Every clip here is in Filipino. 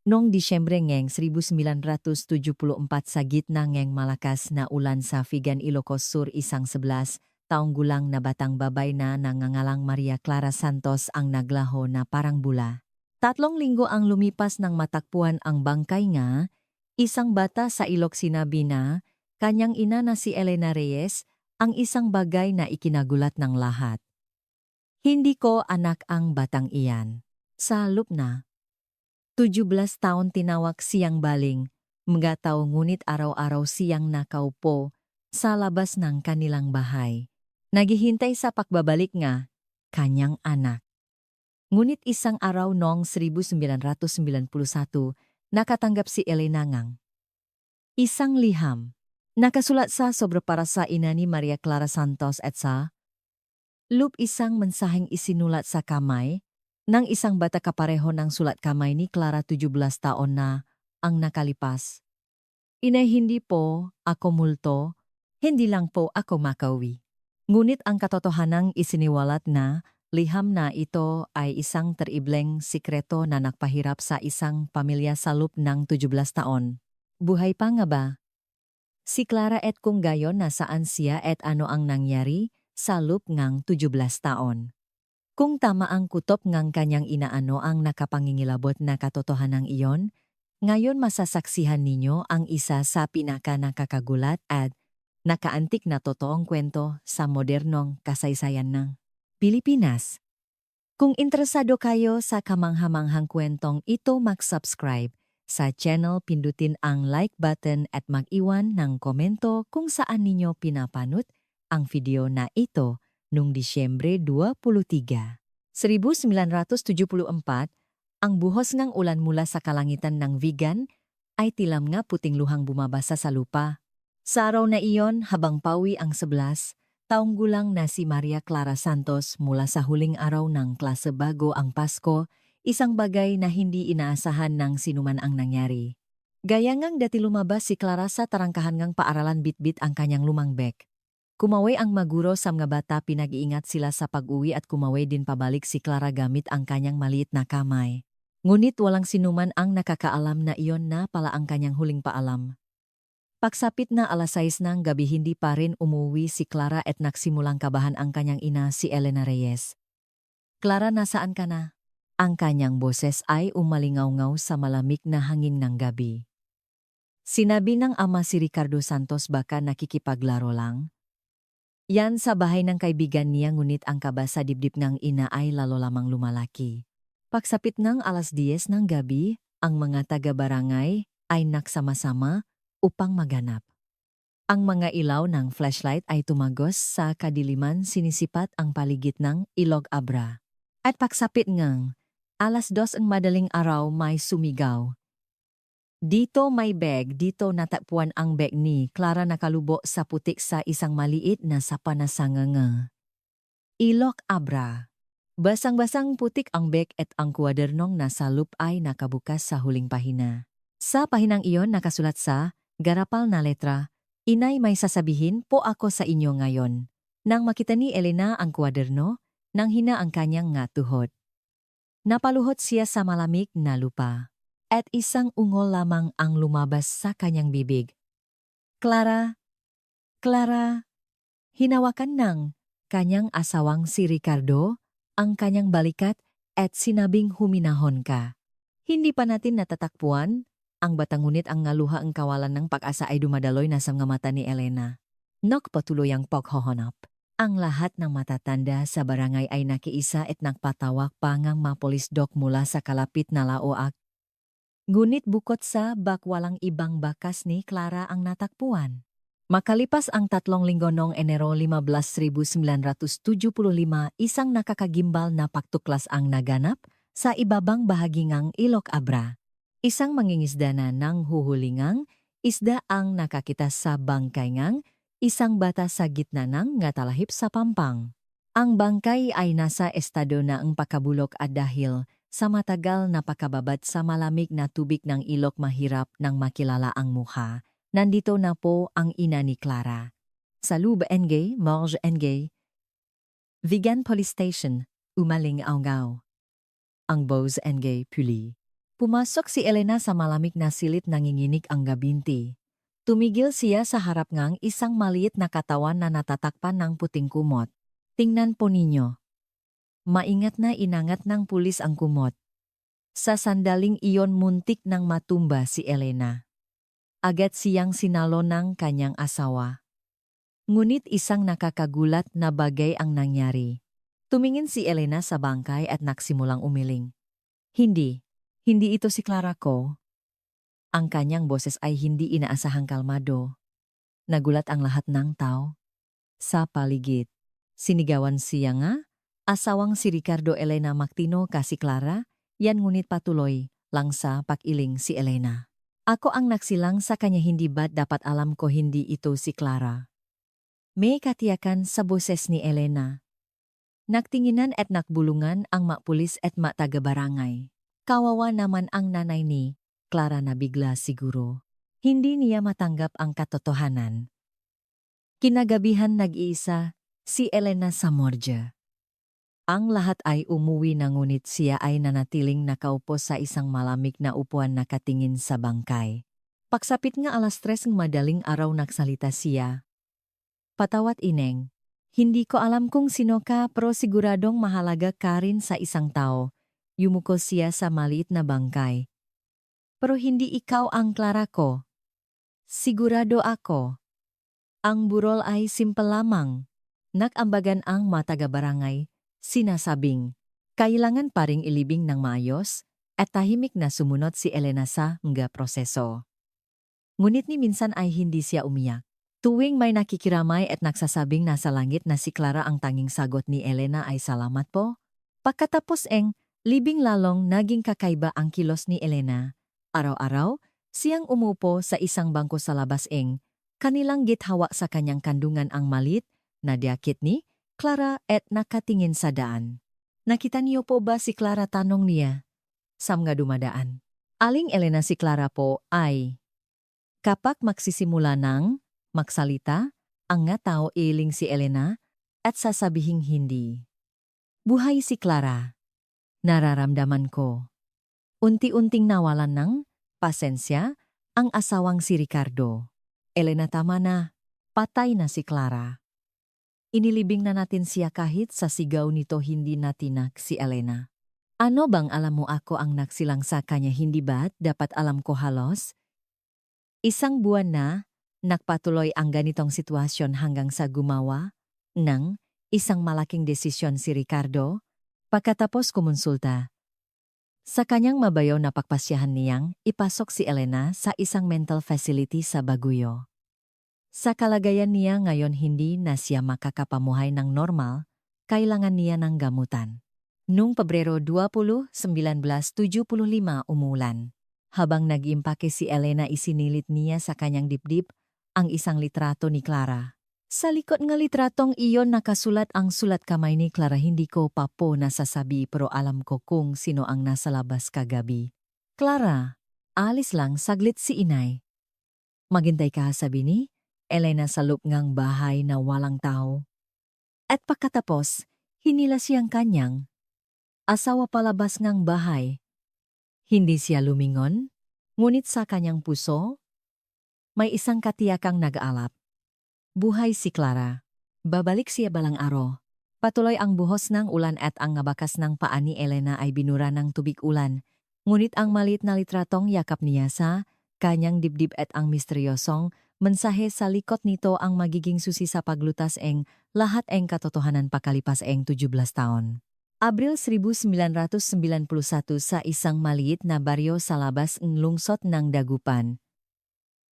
Noong Disyembre ngeng 1974 sa gitna ngeng malakas na ulan sa Vigan, Ilocos Sur, isang 11 taong gulang na batang babay na nangangalang Maria Clara Santos ang naglaho na parang bula. 3 linggo ang lumipas nang matakpuan ang bangkay nga, isang bata sa ilog. Sinabi na kanyang ina na si Elena Reyes ang isang bagay na ikinagulat ng lahat. Hindi ko anak ang batang iyan. Sa loop na 17 taon tinawag siyang baling, mga tao ngunit araw-araw siyang nakaupo sa labas ng kanilang bahay. Naghihintay sa pagbabalik nga, kanyang anak. Ngunit isang araw noong 1991, nakatanggap si Elena ngang isang liham. Nakasulat sa sobre para sa ina ni Maria Clara Santos at sa loop isang mensaheng isinulat sa kamay ng isang bata kapareho ng sulat kamay ni Clara. 17 taon na ang nakalipas. Inay, hindi po ako multo, hindi lang po ako makawi. Ngunit ang katotohanang isiniwalat na liham na ito ay isang teribleng sikreto na nagpahirap sa isang pamilya sa loob ng 17 taon. Buhay pa nga ba si Clara at kung gayon nasaan siya at ano ang nangyari sa loob ng 17 taon? Kung tama ang kutop ngang kanyang inaano ang nakapangingilabot na katotohanan iyon, ngayon masasaksihan ninyo ang isa sa pinaka-nakakagulat at nakaantik na totoong kwento sa modernong kasaysayan ng Pilipinas. Kung interesado kayo sa kamanghamanghang kwentong ito, mag-subscribe sa channel, pindutin ang like button at mag-iwan ng komento kung saan ninyo pinapanood ang video na ito. Noong Disyembre 23, 1974, ang buhos ng ulan mula sa kalangitan ng Vigan ay tilam nga puting luhang bumabasa sa lupa. Sa araw na iyon, habang pawi ang 11 taong gulang na si Maria Clara Santos mula sa huling araw ng klase bago ang Pasko, isang bagay na hindi inaasahan ng sinuman ang nangyari. Gaya ngang dati lumabas si Clara sa tarangkahan ngang paaralan, bitbit ang kanyang lumang bag. Kumaway ang maguro sa mga bata, pinag-iingat sila sa pag-uwi at kumaway din pabalik si Clara gamit ang kanyang maliit na kamay. Ngunit walang sinuman ang nakakaalam na iyon na pala ang kanyang huling paalam. Pagsapit na 6 ng gabi, hindi pa rin umuwi si Clara at nagsimulang kabahan ang kanyang ina, si Elena Reyes. Clara, nasaan ka na? Ang kanyang boses ay umalingaw-ngaw sa malamig na hangin ng gabi. Sinabi ng ama si Ricardo Santos, baka nakikipaglaro lang. Yan sa bahay ng kaibigan niya, ngunit ang kaba sa dibdib ng ina ay lalo lamang lumalaki. Pagsapit ng 10 ng gabi, ang mga taga-barangay ay nagsama-sama upang maganap. Ang mga ilaw ng flashlight ay tumagos sa kadiliman, sinisipat ang paligid ng Ilog Abra. At pagsapit ngang 2:00 ang madaling araw, may sumigaw. Dito may bag, dito natagpuan ang bag ni Clara nakalubo sa putik sa isang maliit na sapa na sanganga. Ilog Abra. Basang-basang putik ang bag at ang kwadernong nasa loop ay nakabukas sa huling pahina. Sa pahinang iyon nakasulat sa garapal na letra, "Inay, may sasabihin po ako sa inyo ngayon." Nang makita ni Elena ang kwaderno, nang hina ang kanyang nga tuhod. Napaluhod siya sa malamig na lupa. At isang ungol lamang ang lumabas sa kanyang bibig. Clara, Clara. Hinawakan ng kanyang asawang si Ricardo ang kanyang balikat at sinabing, huminahon ka. Hindi pa natin natatakpuan ang batang, ngunit ang ngaluha ang kawalan ng pag-asa ay dumadaloy na sa mga mata ni Elena. Patuloy ang paghohonap. Ang lahat ng matatanda sa barangay ay nakiisa at nagpatawag pa ngang mapolisdok mula sa kalapit na laoak. Ngunit bukod sa bak, walang ibang bakas ni Clara ang natakpuan. Makalipas ang 3 linggo noong Enero 15, 1975, isang nakakagimbal na pagtuklas ang naganap sa ibabang bahagi ng Ilog Abra. Isang mangingisda na nang huhulingang isda ang nakakita sa bangkay ngang isang bata sa gitna ng ngatalahip sa pampang. Ang bangkay ay nasa estado na ang pakabulok at dahil sa matagal na pakababad sa malamig na tubig ng ilog, mahirap nang makilala ang mukha. Nandito na po ang ina ni Clara. Sa Lube Engay, Morge Engay, Vigan Police Station, umaling-aungaw. Ang Bose Engay Puli. Pumasok si Elena sa malamig na silid nanginginig ang gabinti. Tumigil siya sa harap ngang isang maliit na katawan na natatakpan ng puting kumot. Tingnan po ninyo. Maingat na inangat ng pulis ang kumot. Sa sandaling iyon muntik nang matumba si Elena. Agad siyang sinalo ng kanyang asawa. Ngunit isang nakakagulat na bagay ang nangyari. Tumingin si Elena sa bangkay at nagsimulang umiling. Hindi ito si Clara ko. Ang kanyang boses ay hindi inaasahang kalmado. Nagulat ang lahat ng tao. Sa paligid, sinigawan siya nga, asawang si Ricardo Elena Mactino kasi Clara, yan ngunit patuloy lang sa pag-iling si Elena. Ako ang nagsilang sa kanya, hindi ba't dapat alam ko hindi ito si Clara? May katiyakan sa boses ni Elena. Nagtinginan at nakbulungan ang mapulis at taga-barangay. Kawawa naman ang nanay ni Clara na bigla siguro. Hindi niya matanggap ang katotohanan. Kinagabihan nag-iisa si Elena sa morgue. Ang lahat ay umuwi na ngunit siya ay nanatiling nakaupo sa isang malamig na upuan nakatingin sa bangkay. Pagsapit nga 3:00 ng madaling araw nagsalita siya. Patawat ineng, hindi ko alam kung sino ka pero siguradong mahalaga ka rin sa isang tao. Yumuko siya sa maliit na bangkay. Pero hindi ikaw ang Clara ko. Sigurado ako. Ang burol ay simple lamang. Nakambagan ang mataga-barangay, sinasabing, kailangan pa ring ilibing ng maayos, at tahimik na sumunod si Elena sa mga proseso. Ngunit ni minsan ay hindi siya umiyak. Tuwing may nakikiramay at nagsasabing nasa langit na si Clara, ang tanging sagot ni Elena ay salamat po. Pagkatapos libing lalong naging kakaiba ang kilos ni Elena. Araw-araw, siyang umupo sa isang bangko sa labas kanilang githawa sa kanyang kandungan ang malit na diakit ni Clara at nakatingin sa daan. Nakita niyo po ba si Clara, tanong niya? Samga dumadaan. Aling Elena, si Clara po ay. Kapag magsisimula ng magsalita, ang nga tao iling si Elena at sasabihing hindi. Buhay si Clara. Nararamdaman ko. Unti-unting nawalan ng pasensya ang asawang si Ricardo. Elena, tama na. Patay na si Clara. Inilibing na natin siya kahit sa sigaw nito hindi natinak si Elena. Ano bang alam mo ako ang nagsilang sa kanya, hindi ba't dapat alam ko halos? Isang buwan na, nagpatuloy ang ganitong sitwasyon hanggang sa gumawa ng isang malaking desisyon si Ricardo pagkatapos kumonsulta. Sa kanyang mabayaw na pagpasyahan niyang ipasok si Elena sa isang mental facility sa Baguio. Sa kalagayan niya ngayon hindi na siya makakapamuhay ng normal, kailangan niya ng gamutan. Noong Pebrero 20, 1975 umulan. Habang nag-impake si Elena, isinilit niya sa kanyang dibdib ang isang litrato ni Clara. Sa likod ng litratong iyon nakasulat ang sulat kamay ni Clara, hindi ko pa po nasasabi pero alam ko kung sino ang nasa labas kagabi. Clara, alis lang saglit si inay. Maghintay ka, sabi ni Elena sa loob ngang bahay na walang tao. At pagkatapos, hinila siyang kanyang asawa palabas ngang bahay. Hindi siya lumingon, ngunit sa kanyang puso, may isang katiyakang nag-aalap. Buhay si Clara. Babalik siya balang araw. Patuloy ang buhos ng ulan at ang ngabakas ng paa ni Elena ay binura ng tubig ulan. Ngunit ang maliit na litratong yakap niya sa kanyang dibdib at ang misteryosong mensahe sa likod nito ang magiging susi sa paglutas lahat katotohanan pakalipas 17 taon. Abril 1991 sa isang maliit na baryo sa labas ng lungsod ng Dagupan.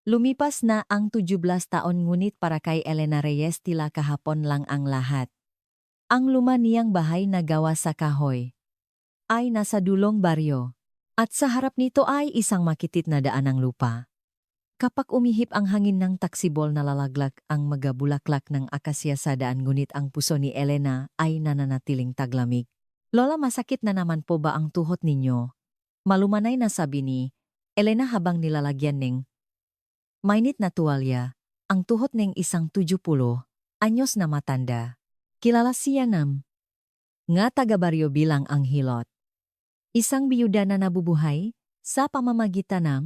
Lumipas na ang 17 taon ngunit para kay Elena Reyes tila kahapon lang ang lahat. Ang luma niyang bahay na gawa sa kahoy ay nasa dulong baryo at sa harap nito ay isang makitit na daan ng lupa. Kapag umihip ang hangin ng taksibol, nalalaglag ang magabulaklak ng akasya sa daan, ngunit ang puso ni Elena ay nananatiling taglamig. Lola, masakit na naman po ba ang tuhod ninyo? Malumanay na sabi ni Elena habang nilalagyan ng mainit na tuwalya ang tuhod ng isang 70 anyos na matanda. Kilala siya nga taga-baryo bilang ang Hilot. Isang biyuda na nabubuhay sa pamamagitan ng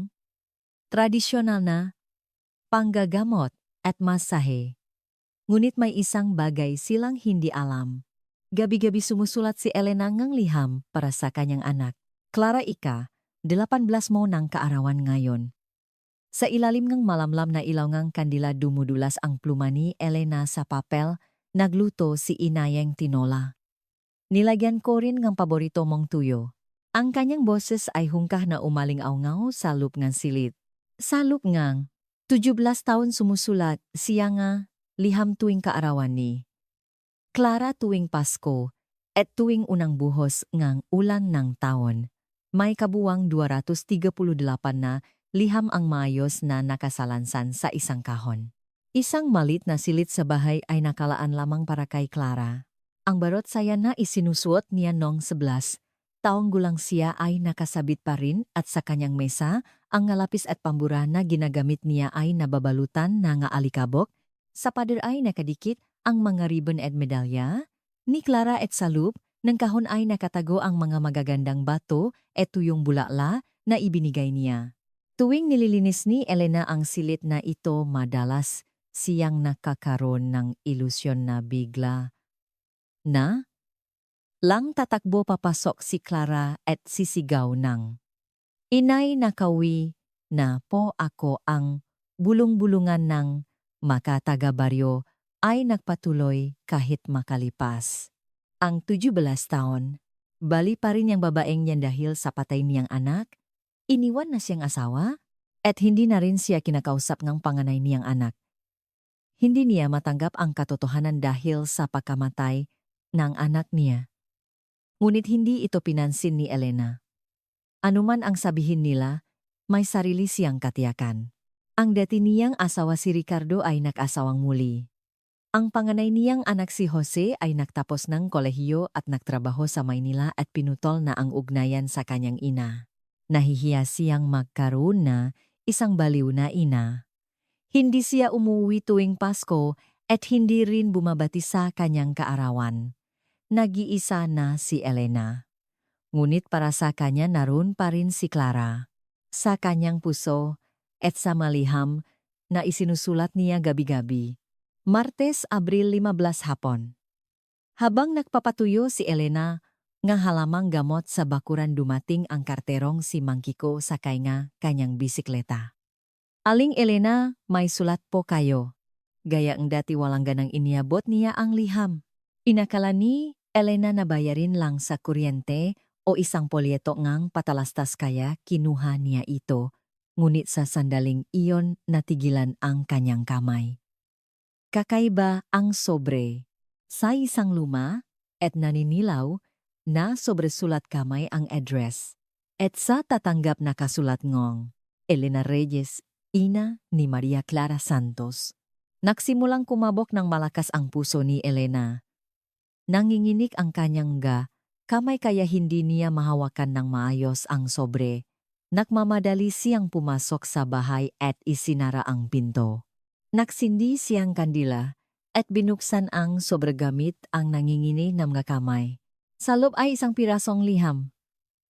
tradisyonal na panggagamot at masahe. Ngunit may isang bagay silang hindi alam. Gabi-gabi sumusulat si Elena ng liham para sa kanyang anak. Clara, 18 mo ng kaarawan ngayon. Sa ilalim ng malamlam na ilaw ng kandila dumudulas ang pluma ni Elena sa papel, nagluto si inayang tinola. Nilagyan ko rin ng paborito mong tuyo. Ang kanyang boses ay hungkah na umaling-awngaw sa loop ng silit. Sa loop ng 17 taon sumusulat siya nga liham tuwing kaarawan ni Clara tuwing Pasko at tuwing unang buhos ng ulan ng taon. May kabuwang 238 na liham ang maayos na nakasalansan sa isang kahon. Isang malit na silit sa bahay ay nakalaan lamang para kay Clara. Ang barot saya na isinusuot niya noong 11 taong gulang siya ay nakasabit pa rin at sa kanyang mesa, ang ngalapis at pambura na ginagamit niya ay nababalutan na nga alikabok. Sa pader ay nakadikit ang mga ribbon at medalya. Ni Clara at sa loop, ng kahon ay nakatago ang mga magagandang bato at tuyong bulakla na ibinigay niya. Tuwing nililinis ni Elena ang silit na ito, madalas siyang nakakaroon ng ilusyon na bigla na lang tatakbo papasok si Clara at sisigaw ng, "Inay, nakawi na po ako." Ang bulong-bulungan ng makataga-baryo ay nagpatuloy kahit makalipas ang 17 taon. Bali pa rin yung babaeng yan dahil sa patay niyang anak. Iniwan na siyang asawa at hindi na rin siya kinakausap ng panganay niyang anak. Hindi niya matanggap ang katotohanan dahil sa pagkamatay ng anak niya. Ngunit hindi ito pinansin ni Elena. Anuman ang sabihin nila, may sarili siyang katiyakan. Ang dati niyang asawa si Ricardo ay nag-asawang muli. Ang panganay niyang anak si Jose ay nagtapos ng kolehiyo at nagtrabaho sa Maynila at pinutol na ang ugnayan sa kanyang ina. Nahihiya siyang magkaroon na isang baliw na ina. Hindi siya umuwi tuwing Pasko at hindi rin bumabati sa kanyang kaarawan. Nag-iisa na si Elena. Ngunit para sa kanya naroon pa rin si Clara. Sa kanyang puso at sa maliham na isinusulat niya gabi-gabi. Martes, Abril 15 hapon. Habang nagpapatuyo si Elena, nga halamang gamot sa bakuran dumating ang karterong si Mangkiko sakay nga kanyang bisikleta. "Aling Elena, may sulat po kayo." Gaya ang dati walang ganang iniabot niya ang liham. Inakala ni Elena na bayarin lang sa kuryente o isang polyeto ngang patalastas kaya kinuha niya ito, ngunit sa sandaling iyon natigilan ang kanyang kamay. Kakaiba ang sobre. Sa isang luma at naninilaw na sobresulat kamay ang address. At sa tatanggap na kasulat ngong, Elena Reyes, ina ni Maria Clara Santos. Nagsimulang kumabok ng malakas ang puso ni Elena. Nanginginig ang kanyang kamay kaya hindi niya mahawakan ng maayos ang sobre. Nagmamadali siyang pumasok sa bahay at isinara ang pinto. Nagsindi siyang kandila at binuksan ang sobre gamit ang nanginginig na mga kamay. Sa loob ay isang pirasong liham.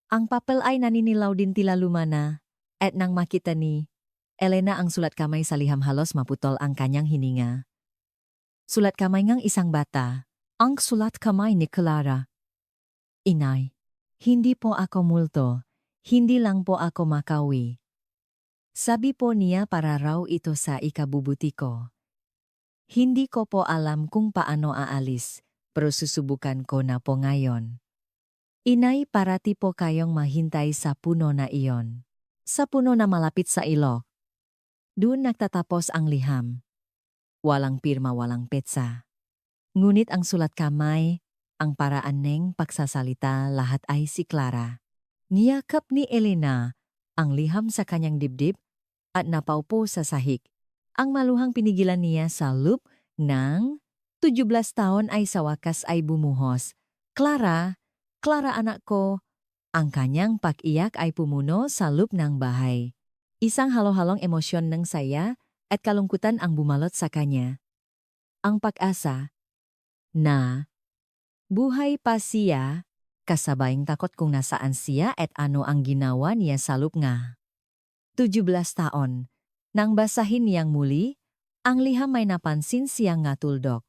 Ang papel ay naninilaw din tila lumana at nang makita ni Elena ang sulat kamay sa liham halos maputol ang kanyang hininga. Sulat kamay ng isang bata. Ang sulat kamay ni Clara. "Inay, hindi po ako multo, hindi lang po ako makawi." Sabi po niya para raw ito sa ikabubuti ko. "Hindi ko po alam kung paano aalis, pero susubukan ko na po ngayon. Inay, parati po kayong mahintay sa puno na iyon. Sa puno na malapit sa ilog." Doon nagtatapos ang liham. Walang pirma, walang petsa. Ngunit ang sulat kamay, ang paraan ng pagsasalita, lahat ay si Clara. Niyakap ni Elena ang liham sa kanyang dibdib at napaupo sa sahig. Ang maluhang pinigilan niya sa loop ng 17 taon ay sa wakas ay bumuhos. "Clara, Clara anak ko." Ang kanyang pag-iyak ay pumuno sa loop ng bahay. Isang halo-halong emosyon ng saya at kalungkutan ang bumalot sa kanya. Ang pag-asa na buhay pa siya kasabayang takot kung nasaan siya at ano ang ginawa niya sa lupnga. 17 taon. Nang basahin niyang muli, ang liham ay napansin siyang ngatuldok.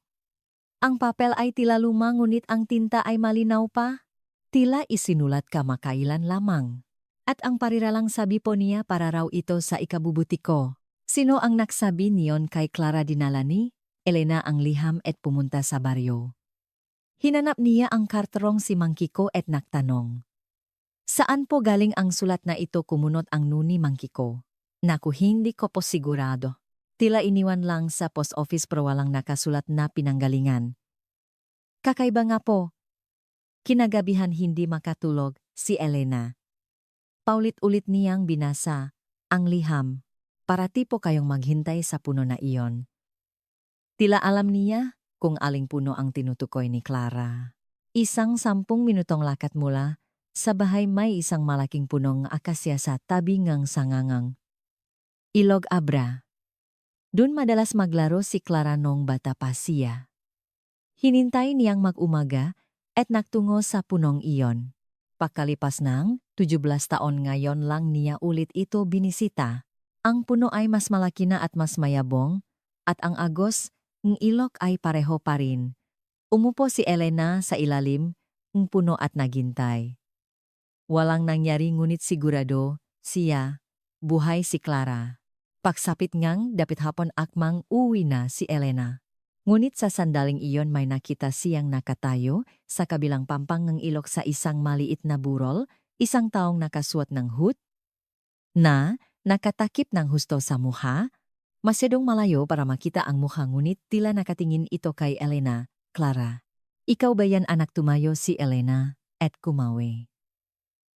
Ang papel ay tila luma ngunit ang tinta ay malinaw pa. Tila isinulat kamakailan lamang. At ang pariralang sabi po niya para raw ito sa ikabubuti ko. Sino ang nagsabi niyon kay Clara dinala ni Elena ang liham at pumunta sa baryo? Hinanap niya ang karterong si Mang Kiko at nagtanong. Saan po galing ang sulat na ito kumunot ang nuni Mang Kiko? Naku, hindi ko po sigurado. Tila iniwan lang sa post office pero walang nakasulat na pinanggalingan. Kakaiba nga po. Kinagabihan hindi makatulog si Elena. Paulit-ulit niyang binasa ang liham. Parati po kayong maghintay sa puno na iyon. Tila alam niya kung aling puno ang tinutukoy ni Clara. Isang 10 minutong lakad mula sa bahay may isang malaking punong akasya sa tabi ngang sangangang Ilog Abra. Doon madalas maglaro si Clara nung bata pa siya. Hinintay niyang mag-umaga at nagtungo sa punong iyon. Pagkalipas ng 17 taon ngayon lang niya ulit ito binisita. Ang puno ay mas malaki na at mas mayabong, at ang agos ng ilog ay pareho pa rin. Umupo si Elena sa ilalim ng puno at naghintay. Walang nangyari ngunit sigurado, siya, buhay si Clara. Pagsapit ngang dapit hapon akmang uwi na si Elena. Ngunit sa sandaling iyon may nakita siyang nakatayo sa kabilang pampang ng ilog sa isang maliit na burol, isang taong nakasuot ng hood na nakatakip ng husto sa mukha. Masyadong malayo para makita ang mukha ngunit tila nakatingin ito kay Elena. Clara, ikaw ba yan anak? Tumayo si Elena at kumawi.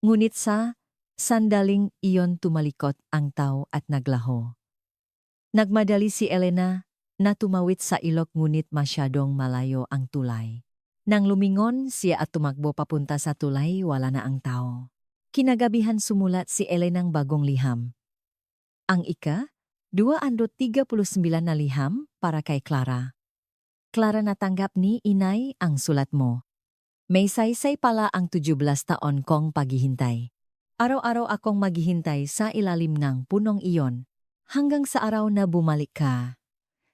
Ngunit sa sandaling iyon tumalikot ang tao at naglaho. Nagmadali si Elena na tumawid sa ilog ngunit masyadong malayo ang tulay. Nang lumingon siya at tumakbo papunta sa tulay, wala na ang tao. Kinagabihan sumulat si Elenang bagong liham. Ang 239 na liham para kay Clara. Clara, natanggap ni inay ang sulat mo. May saysay pala ang 17 taon kong paghihintay. Araw-araw akong maghihintay sa ilalim ng punong iyon, hanggang sa araw na bumalik ka.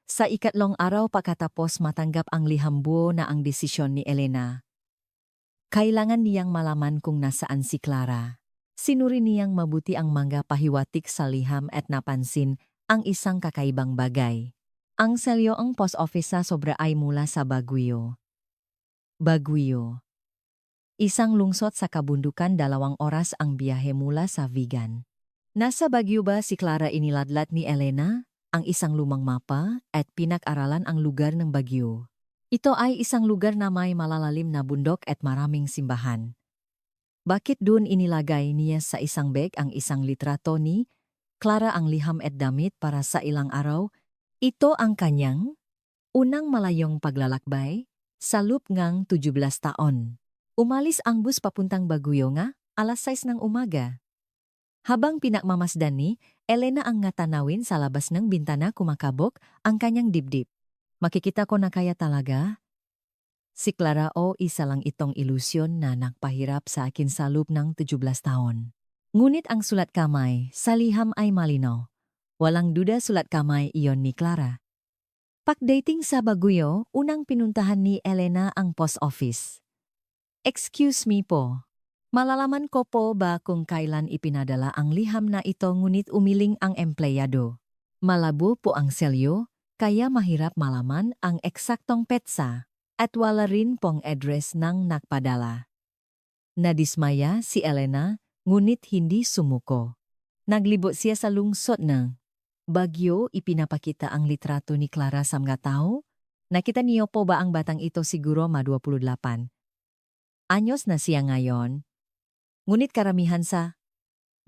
Sa ikatlong araw pagkatapos matanggap ang liham, buo na ang desisyon ni Elena. Kailangan niyang malaman kung nasaan si Clara. Sinuri niyang mabuti ang mga pahiwatig sa liham at napansin ang isang kakaibang bagay. Ang selyo ang post office sa sobra ay mula sa Baguio. Baguio. Isang lungsod sa kabundukan, 2 oras ang biyahe mula sa Vigan. Nasa Baguio ba si Clara? Iniladlat ni Elena ang isang lumang mapa at pinag-aralan ang lugar ng Baguio. Ito ay isang lugar na may malalalim na bundok at maraming simbahan. Bakit doon inilagay niya sa isang bag ang isang litrato ni Clara, ang liham at damit para sa ilang araw? Ito ang kanyang unang malayong paglalakbay sa loob ng 17 taon. Umalis ang bus papuntang Baguio nga, 6:00 ng umaga. Habang pinakmamasdan ni Elena ang ngatanawin sa labas ng bintana, kumakabok ang kanyang dibdib. Makikita ko na kaya talaga? Si Clara, o isa lang itong ilusyon na nagpahirap sa akin sa loob ng 17 taon. Ngunit ang sulat kamay sa liham ay malinaw. Walang duda sulat kamay iyon ni Clara. Pagdating sa Baguio, unang pinuntahan ni Elena ang post office. Excuse me po. Malalaman ko po ba kung kailan ipinadala ang liham na ito? Ngunit umiling ang empleyado. Malabo po ang selyo, kaya mahirap malaman ang eksaktong petsa at wala rin pong address ng nagpadala. Nadismaya si Elena, ngunit hindi sumuko. Naglibot siya sa lungsod ng Baguio. Ipinapakita ang litrato ni Clara sa mga tao. Nakita niyo po ba ang batang ito? Siguro 28 anyos na siya ngayon. Ngunit karamihan sa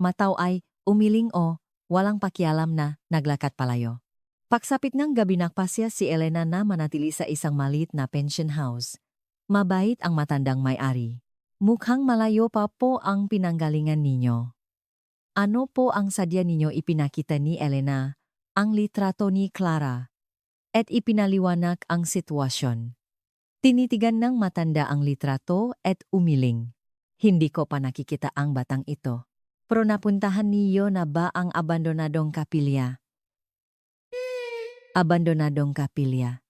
mataw ay umiling o walang pakialam na naglakad palayo. Pagsapit ng gabi nakpasya si Elena na manatili sa isang maliit na pension house. Mabait ang matandang may-ari. Mukhang malayo pa po ang pinanggalingan ninyo. Ano po ang sadya ninyo? Ipinakita ni Elena ang litrato ni Clara at ipinaliwanag ang sitwasyon. Tinitigan ng matanda ang litrato at umiling. Hindi ko pa nakikita ang batang ito. Pero napuntahan niyo na ba ang abandonadong kapilya? Abandonadong kapilya.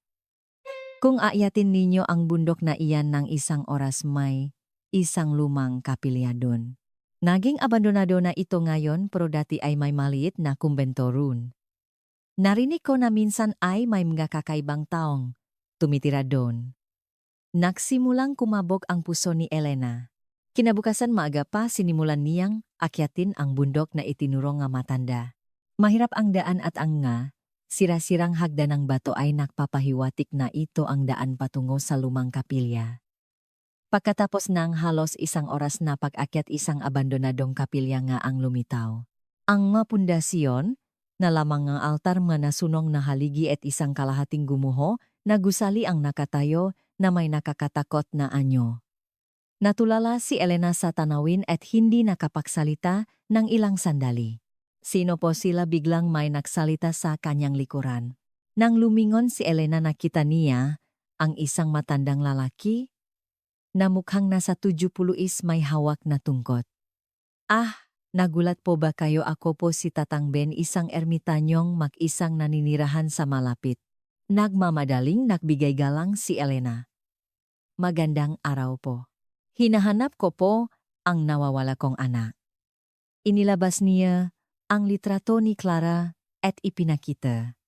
Kung aayatin ninyo ang bundok na iyan ng isang oras may isang lumang kapilya doon. Naging abandonado na ito ngayon pero dati ay may maliit na kumbento roon. Narinig ko na minsan ay may mga kakaibang taong tumitira doon. Nagsimulang kumabog ang puso ni Elena. Kinabukasan maaga pa sinimulan niyang akyatin ang bundok na itinuro nga matanda. Mahirap ang daan at ang nga, sira-sirang hagdan ng bato ay nagpapahiwatik na ito ang daan patungo sa lumang kapilya. Pagkatapos ng halos isang oras na pag-akyat isang abandonadong kapilya nga ang lumitaw. Ang mga pundasyon, na lamang ang altar mga nasunong na haligi at isang kalahating gumuho, na gusali ang nakatayo na may nakakatakot na anyo. Natulala si Elena sa tanawin at hindi nakapagsalita ng ilang sandali. Sino po sila biglang may nagsalita sa kanyang likuran. Nang lumingon si Elena nakita niya ang isang matandang lalaki na mukhang nasa 70 is may hawak na tungkot. Ah, nagulat po ba kayo? Ako po si Tatang Ben, isang ermitanyong mag-isang naninirahan sa malapit. Nagmamadaling nagbigay galang si Elena. Magandang araw po. Hinahanap ko po ang nawawala kong anak. Inilabas niya ang litrato ni Clara at ipinakita.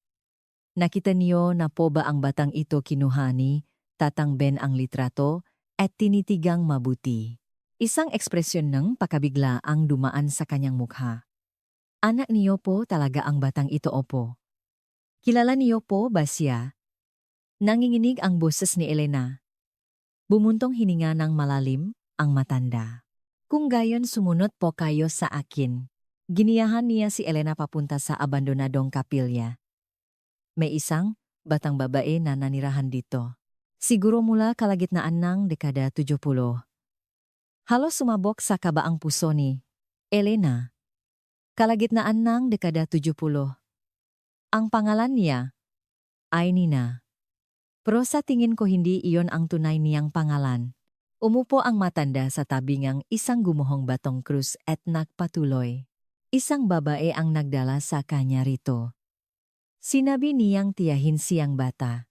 Nakita niyo na po ba ang batang ito kinuha ni Tatang Ben ang litrato at tinitigang mabuti. Isang ekspresyon ng pakabigla ang dumaan sa kanyang mukha. Anak niyo po talaga ang batang ito, opo. Kilala niyo po ba siya? Nanginginig ang boses ni Elena. Bumuntong hininga ng malalim ang matanda. Kung gayon sumunod po kayo sa akin. Giniyahan niya si Elena papunta sa abandonadong kapilya. May isang batang babae na nanirahan dito. Siguro mula kalagitnaan ng dekada 70. Halos sumabog sa kabaang puso ni Elena. Kalagitnaan ng dekada 70. Ang pangalan niya ay Nina. Pero sa tingin ko hindi iyon ang tunay niyang pangalan. Umupo ang matanda sa tabi ng isang gumuhong batong krus at nagpatuloy. Isang babae ang nagdala sa kanya rito. Sinabi niyang tiyahin siyang bata.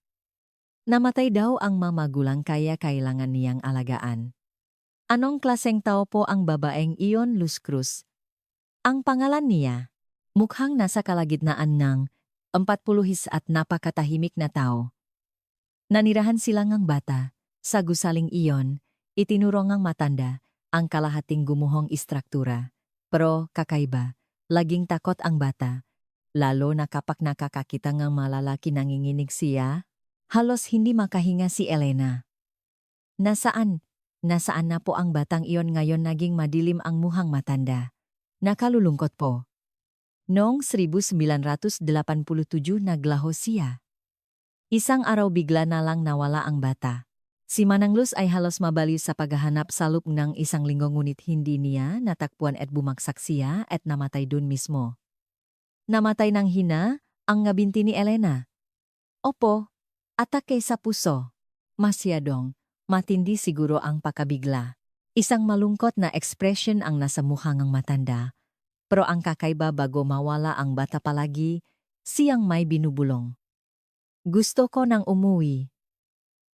Namatay daw ang mamagulang kaya kailangan niyang alagaan. Anong klaseng tao po ang babaeng iyon, Luz Cruz? Ang pangalan niya, mukhang nasa kalagitnaan ng 40 at napakatahimik na tao. Nanirahan sila ngang bata, sa gusaling iyon, itinuro ngang matanda, ang kalahating gumuhong istruktura. Pero kakaiba, laging takot ang bata, lalo na kapag nakakakita ngang malalaki nanginginig siya, halos hindi makahinga si Elena. Nasaan na po ang batang iyon ngayon? Naging madilim ang muhang matanda. Nakalulungkot po. Noong 1987 naglaho siya. Isang araw bigla na lang nawala ang bata. Si Manang Luz ay halos mabaliw sa paghahanap sa loob ng isang linggo ngunit hindi niya natakpuan at bumagsak siya at namatay dun mismo. Namatay ng hina ang ngabinti ni Elena. Opo, atake sa puso. Masyadong matindi siguro ang pakabigla. Isang malungkot na ekspresyon ang nasa mukha ng matanda. Pero ang kakaiba bago mawala ang bata palagi, siyang may binubulong. Gusto ko nang umuwi.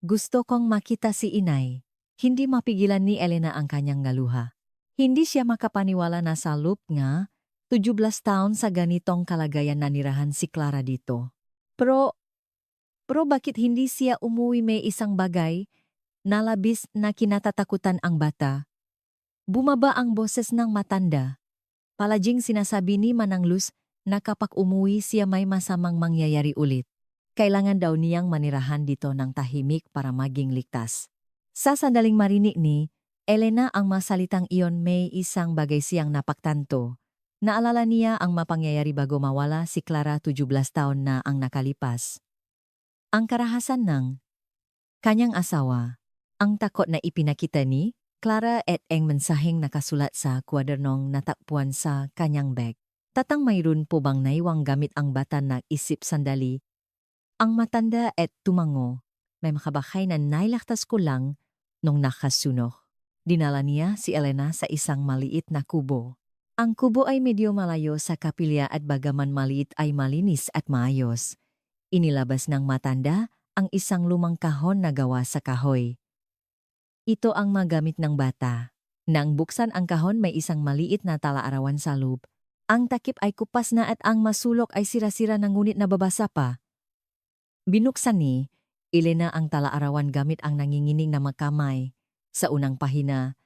Gusto kong makita si inay. Hindi mapigilan ni Elena ang kanyang galuha. Hindi siya makapaniwala na sa loob nga, 17 taon sa ganitong kalagayan nanirahan si Clara dito. Pero bakit hindi siya umuwi? May isang bagay na labis na kinatatakutan ang bata. Bumaba ang boses ng matanda. Palaging sinasabi ni Manang Luz na kapag umuwi siya may masamang mangyayari ulit. Kailangan daw niyang manirahan dito ng tahimik para maging ligtas. Sa sandaling marinig ni Elena ang masalitang iyon, may isang bagay siyang napagtanto. Naalala niya ang mapangyayari bago mawala si Clara 17 taon na ang nakalipas. Ang karahasan ng kanyang asawa, ang takot na ipinakita ni Clara at ang mensaheng nakasulat sa kwadernong natakpuan sa kanyang bag. Tatang mayroon po bang naiwang gamit ang bata? Nag-isip sandali. Ang matanda at tumango, may makabakay na nailaktas ko lang nung nakasunok. dinala niya si Elena sa isang maliit na kubo. Ang kubo ay medyo malayo sa kapilya at bagaman maliit ay malinis at maayos. Inilabas ng matanda ang isang lumang kahon na gawa sa kahoy. Ito ang magamit ng bata. Nang buksan ang kahon may isang maliit na talaarawan sa loob. Ang takip ay kupas na at ang masulok ay sira-sira na ngunit nababasa pa. Binuksan ni Elena ang talaarawan gamit ang nanginginig na makamay. Sa unang pahina,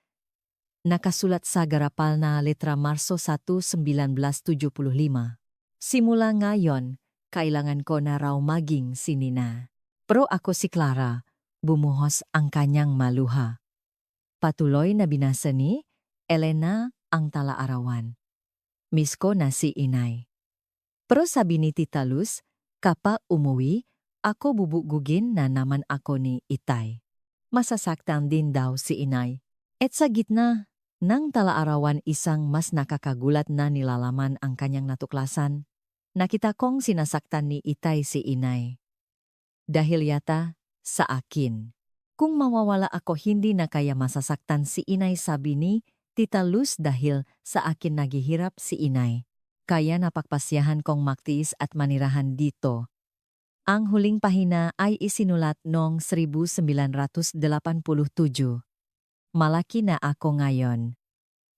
nakasulat sa garapal na letra Marso 1, 1975. Simula ngayon, kailangan ko na raw maging si Nina. Pero ako si Clara, bumuhos ang kanyang maluha. Patuloy na binasa ni Elena ang talaarawan. Miss ko na si inay. Pero sabi ni Tita Luz, kapag umuwi, ako bubugugin na naman ako ni itay. Masasaktan din daw si inay. At sa gitna ng talaarawan isang mas nakakagulat na nilalaman ang kanyang natuklasan. Nakita kong sinasaktan ni itay si inay. Dahil yata sa akin. Kung mawawala ako hindi na kaya masasaktan si inay sabi ni Tita Luz dahil sa akin naghihirap si inay. Kaya napagpasyahan kong magtiis at manirahan dito. Ang huling pahina ay isinulat noong 1987. Malaki na ako ngayon.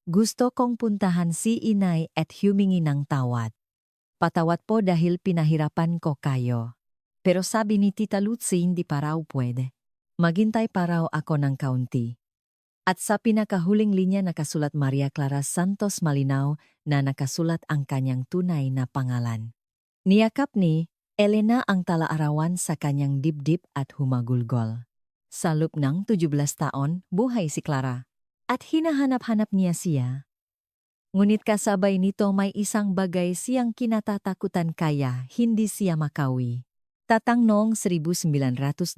Gusto kong puntahan si inay at humingi ng tawad. Patawad po dahil pinahirapan ko kayo. Pero sabi ni Tita Luz hindi pa raw pwede. Maghintay pa raw ako ng kaunti. At sa pinakahuling linya nakasulat Maria Clara Santos Malinaw na nakasulat ang kanyang tunay na pangalan. Niyakap ni Elena ang talaarawan sa kanyang dibdib at humagulgol. Sa loob ng 17 taon, buhay si Clara. At hinahanap-hanap niya siya. Ngunit kasabay nito may isang bagay siyang kinatatakutan kaya hindi siya makawi. Tatang noong 1987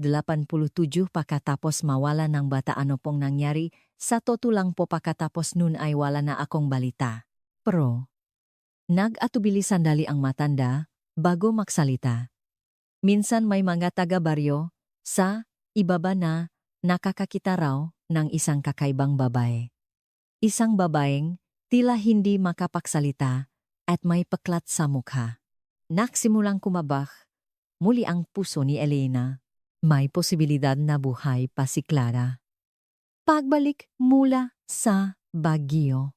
pagkatapos mawala ng bata ano pong nangyari, sa totoo lang po pagkatapos nun ay wala na akong balita. Pero, nag-atubili sandali ang matanda bago magsalita. Minsan may mga taga-baryo sa ibaba na nakakakita raw ng isang kakaibang babae. Isang babaeng tila hindi makapagsalita at may paklat sa mukha. Nagsimulang kumabak muli ang puso ni Elena. May posibilidad na buhay pa si Clara. Pagbalik mula sa Baguio.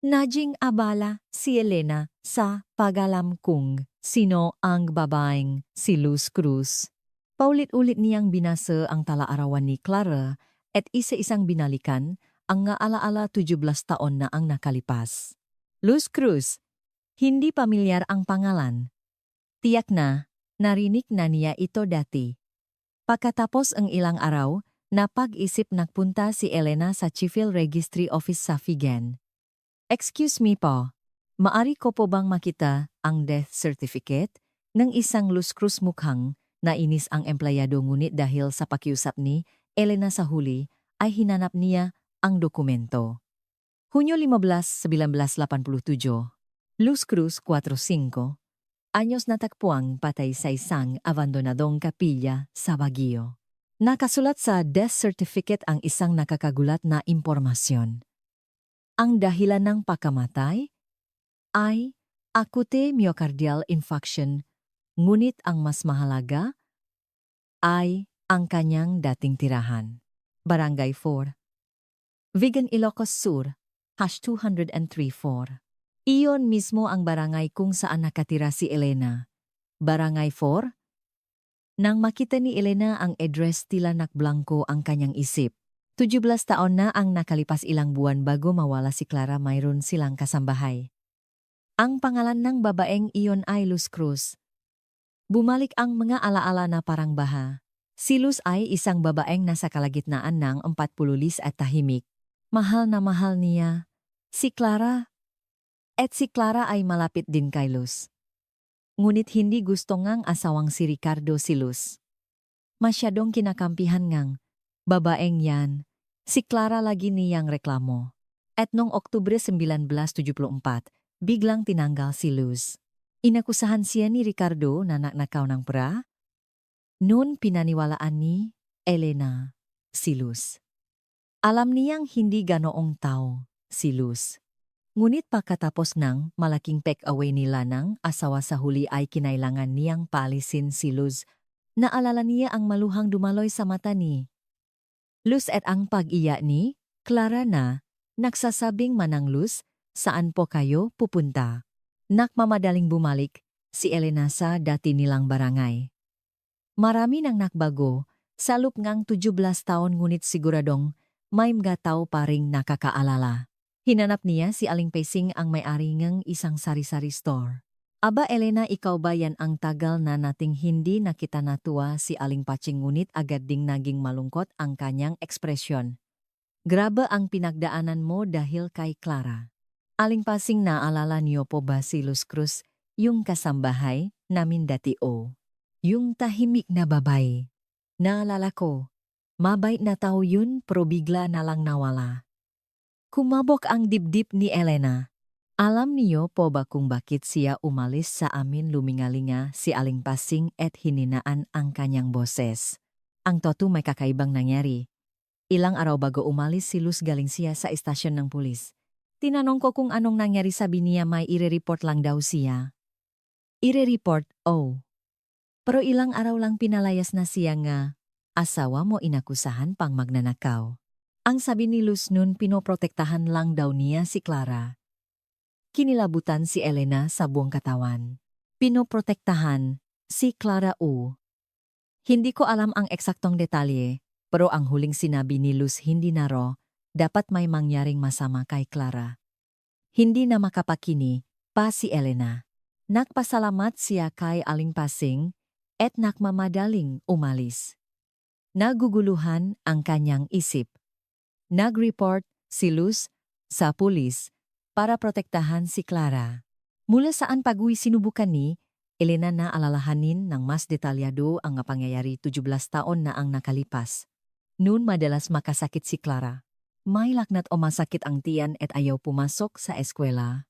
Naging abala si Elena sa pag-alam kung sino ang babaeng si Luz Cruz. Paulit-ulit niyang binasa ang talaarawan ni Clara at isa-isang binalikan ang alaala 17 taon na ang nakalipas. Luz Cruz, hindi pamilyar ang pangalan. Tiyak na, narinig na niya ito dati. Pagkatapos ang ilang araw, napag-isip nagpunta si Elena sa Civil Registry Office sa Vigan. Excuse me po, maari ko po bang makita ang death certificate ng isang Luz Cruz mukhang nainis ang empleyado ngunit dahil sa pakiusap ni Elena sa huli ay hinanap niya ang dokumento. Hunyo 15, 1987, Luz Cruz 45, anyos natagpuang patay sa isang abandonadong kapilya sa Baguio. Nakasulat sa death certificate ang isang nakakagulat na impormasyon. Ang dahilan ng pagkamatay ay acute myocardial infarction, ngunit ang mas mahalaga ay ang kanyang dating tirahan. Barangay 4, Vigan Ilocos Sur, #203-4. Iyon mismo ang barangay kung saan nakatira si Elena. Barangay 4? Nang makita ni Elena ang address tila nakblangko ang kanyang isip. 17 taon na ang nakalipas ilang buwan bago mawala si Clara mayroon silang kasambahay. Ang pangalan ng babaeng iyon ay Luz Cruz. Bumalik ang mga alaala na parang baha. Si Luz ay isang babaeng nasa kalagitnaan ng 40 at tahimik. Mahal na mahal niya si Clara. At si Clara ay malapit din kay Luz. Ngunit hindi gusto ngang asawang si Ricardo si Luz. Masyadong kinakampihan ngang babaeng yan. Si Clara lagi niyang reklamo. At noong Oktubre 1974, biglang tinanggal si Luz. Inakusahan siya ni Ricardo na nagnakaw ng pera. Noon pinaniwalaan ni Elena si Luz. Alam niyang hindi ganoong tao si Luz. Ngunit pagkatapos ng malaking pek-away nila ng asawa sa huli ay kinailangan niyang paalisin si Luz. Naalala niya ang maluhang dumaloy sa mata ni Luz at ang pag-iya ni Clara na nagsasabing Manang Luz, saan po kayo pupunta? Nakmamadaling bumalik si Elena sa dati nilang barangay. Marami nang nakbago sa loob ngang 17 taon ngunit siguradong may mga tao pa ring nakakaalala. Hinanap niya si Aling Pesing ang may-ari ng isang sari-sari store. Aba Elena, ikaw ba yan ang tagal na nating hindi nakita natuwa si Aling Paching ngunit agad ding naging malungkot ang kanyang ekspresyon. Grabe ang pinagdaanan mo dahil kay Clara. Aling Pasing, naalala niyo po ba si Luz Cruz, yung kasambahay namin dati o? Yung tahimik na babae. Naalala ko. Mabait na tao yun pero bigla na lang nawala. Kumabog ang dibdib ni Elena. Alam niyo po ba kung bakit siya umalis sa amin? Lumingalinga si Aling Pasing at hininaan ang kanyang boses. Ang totoo may kakaibang nangyari. Ilang araw bago umalis si Luz galing siya sa istasyon ng pulis. Tinanong ko kung anong nangyari, sabi niya may ire-report lang daw siya. Ire-report? Oh. Pero ilang araw lang pinalayas na siya nga. Asawa mo inakusahan pang magnanakaw. Ang sabi ni Luz nun pinoprotektahan lang daw niya si Clara. Kinilabutan si Elena sa buong katawan. Pinoprotektahan si Clara o. Hindi ko alam ang eksaktong detalye, pero ang huling sinabi ni Luz hindi na raw, dapat may mangyaring masama kay Clara. Hindi na makapakini pa si Elena. Nagpasalamat siya kay Aling Pasing at nakmamadaling umalis. Naguguluhan ang kanyang isip. Nag-report si Luz sa pulis para protektahan si Clara. Mula saan pag-uwi sinubukan ni Elena na alalahanin ng mas detalyado ang pangyayari 17 taon na ang nakalipas. Noon madalas makasakit si Clara. May laknat o masakit ang tiyan at ayaw pumasok sa eskwela.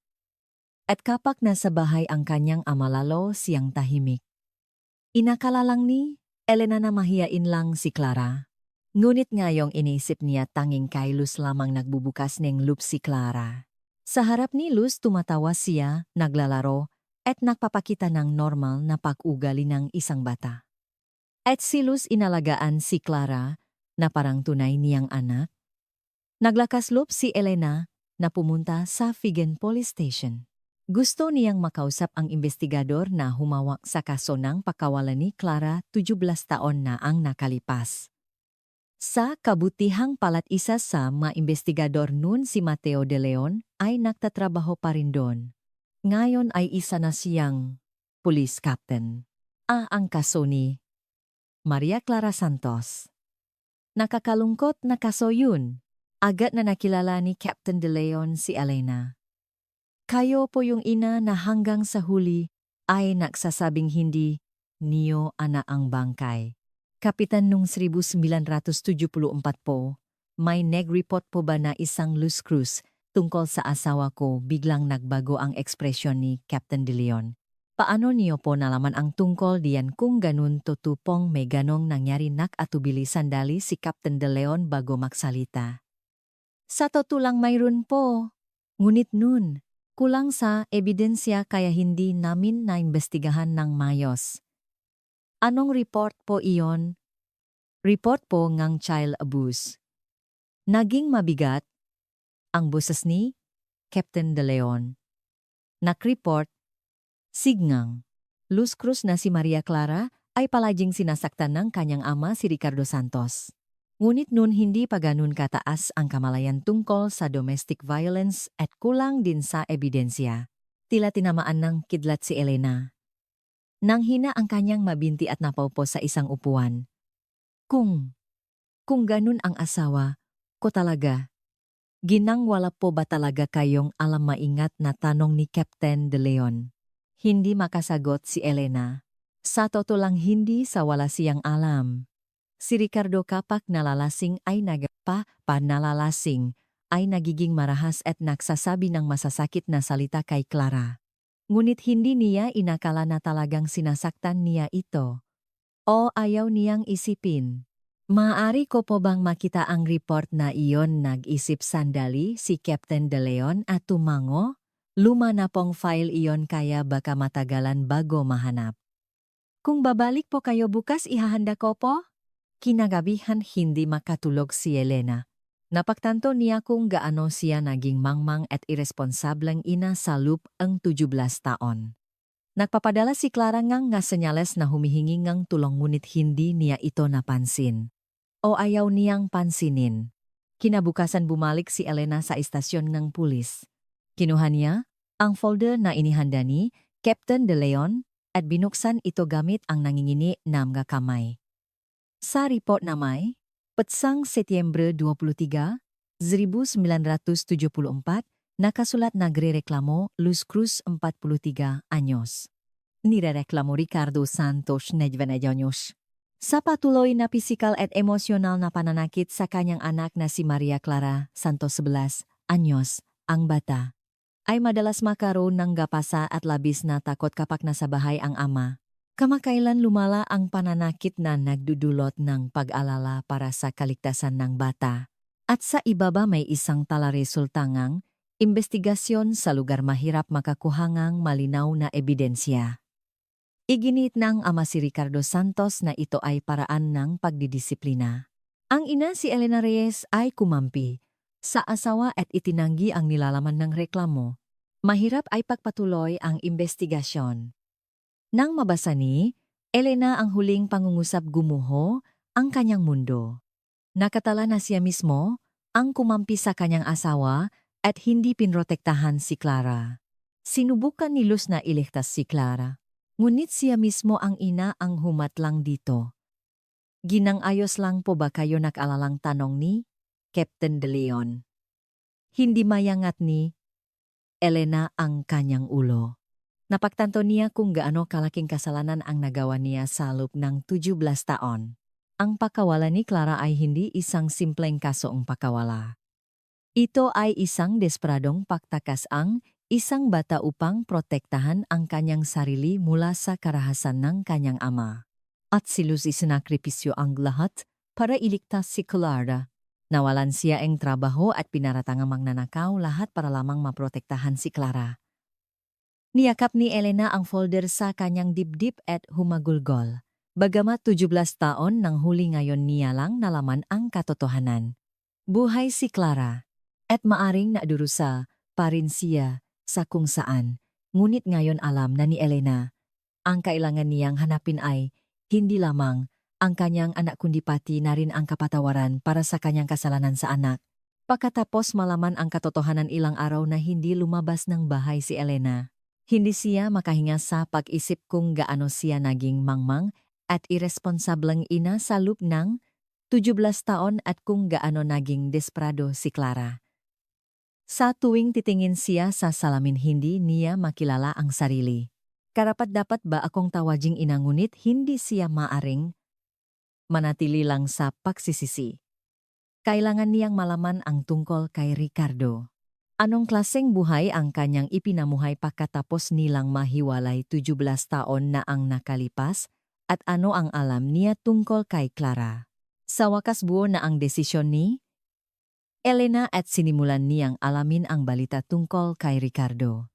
At kapag nasa bahay ang kanyang ama lalo siyang tahimik. Inakala lang ni Elena na mahiyain lang si Clara. Ngunit ngayong iniisip niya tanging kay Luz lamang nagbubukas ng loop si Clara. Sa harap ni Luz tumatawa siya, naglalaro, at nagpapakita ng normal na pag-ugali ng isang bata. At si Luz inalagaan si Clara na parang tunay niyang anak. Naglakas loob si Elena na pumunta sa Vigan Police Station. Gusto niyang makausap ang investigador na humawak sa kaso ng pagkawalan ni Clara 17 taon na ang nakalipas. Sa kabutihang palad isa sa mga investigador noon si Mateo de Leon ay nagtatrabaho pa rin doon. Ngayon ay isa na siyang police captain. Ang kaso ni Maria Clara Santos. Nakakalungkot na kaso yun. Agad na nakilala ni Captain de Leon si Elena. Kayo po yung ina na hanggang sa huli ay nagsasabing hindi niyo ana ang bangkay. Kapitan nung 1974 po, may nag-report po ba na isang Luz Cruz tungkol sa asawa ko? Biglang nagbago ang ekspresyon ni Captain de Leon. Paano niyo po nalaman ang tungkol diyan kung ganun totupong may ganong nangyari? Nakatubili sandali si Captain de Leon bago magsalita. Sa totoo lang mayroon po. Ngunit nun, kulang sa ebidensya kaya hindi namin naimbestigahan ng mayos. Anong report po iyon? Report po ngang child abuse. Naging mabigat ang boses ni Captain de Leon. Nakreport, signang Luz Cruz na si Maria Clara ay palaging sinasaktan ng kanyang ama si Ricardo Santos. Ngunit noon hindi pa ganun kataas ang kamalayan tungkol sa domestic violence at kulang din sa ebidensya. Tila tinamaan ng kidlat si Elena. Nanghina ang kanyang mabinti at napaupo sa isang upuan. Kung ganun ang asawa ko talaga, ginangwala po ba talaga kayong alam? Maingat na tanong ni Captain de Leon. Hindi makasagot si Elena. Sa totoo lang hindi sa wala siyang alam. Si Ricardo kapag nalalasing ay nalalasing ay nagiging marahas at nagsasabi ng masasakit na salita kay Clara. Ngunit hindi niya inakala na talagang sinasaktan niya ito. O ayaw niyang isipin. Maaari ko po bang makita ang report na iyon nag-isip sandali si Captain De Leon at tumango? Luma na pong file iyon kaya baka matagalan bago mahanap. Kung babalik po kayo bukas ihahanda ko po? Kinagabihan hindi makatulog si Elena. Napagtanto niya kung gaano siya naging mangmang at irresponsableng ina sa loop ang 17 taon. Nagpapadala si Clara ngang nga senyales na humihingi ngang tulong ngunit hindi niya ito napansin. O ayaw niyang pansinin. Kinabukasan bumalik si Elena sa istasyon ng pulis. Kinuha niya ang folder na inihanda ni Captain De Leon at binuksan ito gamit ang nangingini na mga kamay. Sa report na may, Petsang Setyembre 23, 1974, nakasulat nagrereklamo Luz Cruz 43 anyos. Nirereklamo Ricardo Santos 90 anyos. Sa patuloy na pisikal at emosyonal na pananakit sa kanyang anak na si Maria Clara Santos 11 anyos, ang bata, ay madalas makaroon ng gapasa at labis na takot kapag nasa bahay ang ama. Kamakailan lumala ang pananakit na nagdudulot ng pag-alala para sa kaligtasan ng bata. At sa ibaba may isang talaresultangang investigasyon sa lugar mahirap makakuhangang malinaw na ebidensya. Iginit ng ama si Ricardo Santos na ito ay paraan ng pagdidisiplina. Ang ina si Elena Reyes ay kumampi sa asawa at itinanggi ang nilalaman ng reklamo. Mahirap ay pagpatuloy ang investigasyon. Nang mabasa ni Elena ang huling pangungusap gumuho ang kanyang mundo. Nakatala na siya mismo ang kumampi sa kanyang asawa at hindi pinrotektahan si Clara. Sinubukan ni Luz na iligtas si Clara. Ngunit siya mismo ang ina ang humatlang dito. Ginang-ayos lang po ba kayo nag-alalang tanong ni Captain De Leon? Hindi mayangat ni Elena ang kanyang ulo. Napagtanto niya kung gaano kalaking kasalanan ang nagawa niya sa loob ng 17 taon. Ang pakawala ni Clara ay hindi isang simpleng kasong pakawala. Ito ay isang desperadong pagtakas ang isang bata upang protektahan ang kanyang sarili mula sa karahasan ng kanyang ama. At si Luz isinakripisyo ang lahat para iligtas si Clara. Nawalan siya ang trabaho at pinaratangang magnanakaw lahat para lamang maprotektahan si Clara. Niyakap ni Elena ang folder sa kanyang dibdib at humagulgol. Bagamat 17 taon nang huli ngayon niya lang nalaman ang katotohanan. Buhay si Clara. At maaring nadurusa pa rin siya sa kung saan. Ngunit ngayon alam na ni Elena, ang kailangan niyang hanapin ay hindi lamang ang kanyang anak kundi pati na rin ang kapatawaran para sa kanyang kasalanan sa anak. Pagkatapos malaman ang katotohanan ilang araw na hindi lumabas ng bahay si Elena. Hindi siya makahinga sa pag-isip kung gaano siya naging mangmang at irresponsableng ina sa loob ng 17 taon at kung gaano naging desperado si Clara. Sa tuwing titingin siya sa salamin hindi niya makilala ang sarili. Karapat-dapat ba akong tawaging ina ngunit hindi siya maaring manatili lang sa pagsisisi. Kailangan niyang malaman ang tungkol kay Ricardo. Anong klaseng buhay ang kanyang ipinamuhay pagkatapos nilang mahiwalay 17 taon na ang nakalipas at ano ang alam niya tungkol kay Clara. Sa wakas buo na ang desisyon ni Elena at sinimulan niyang alamin ang balita tungkol kay Ricardo.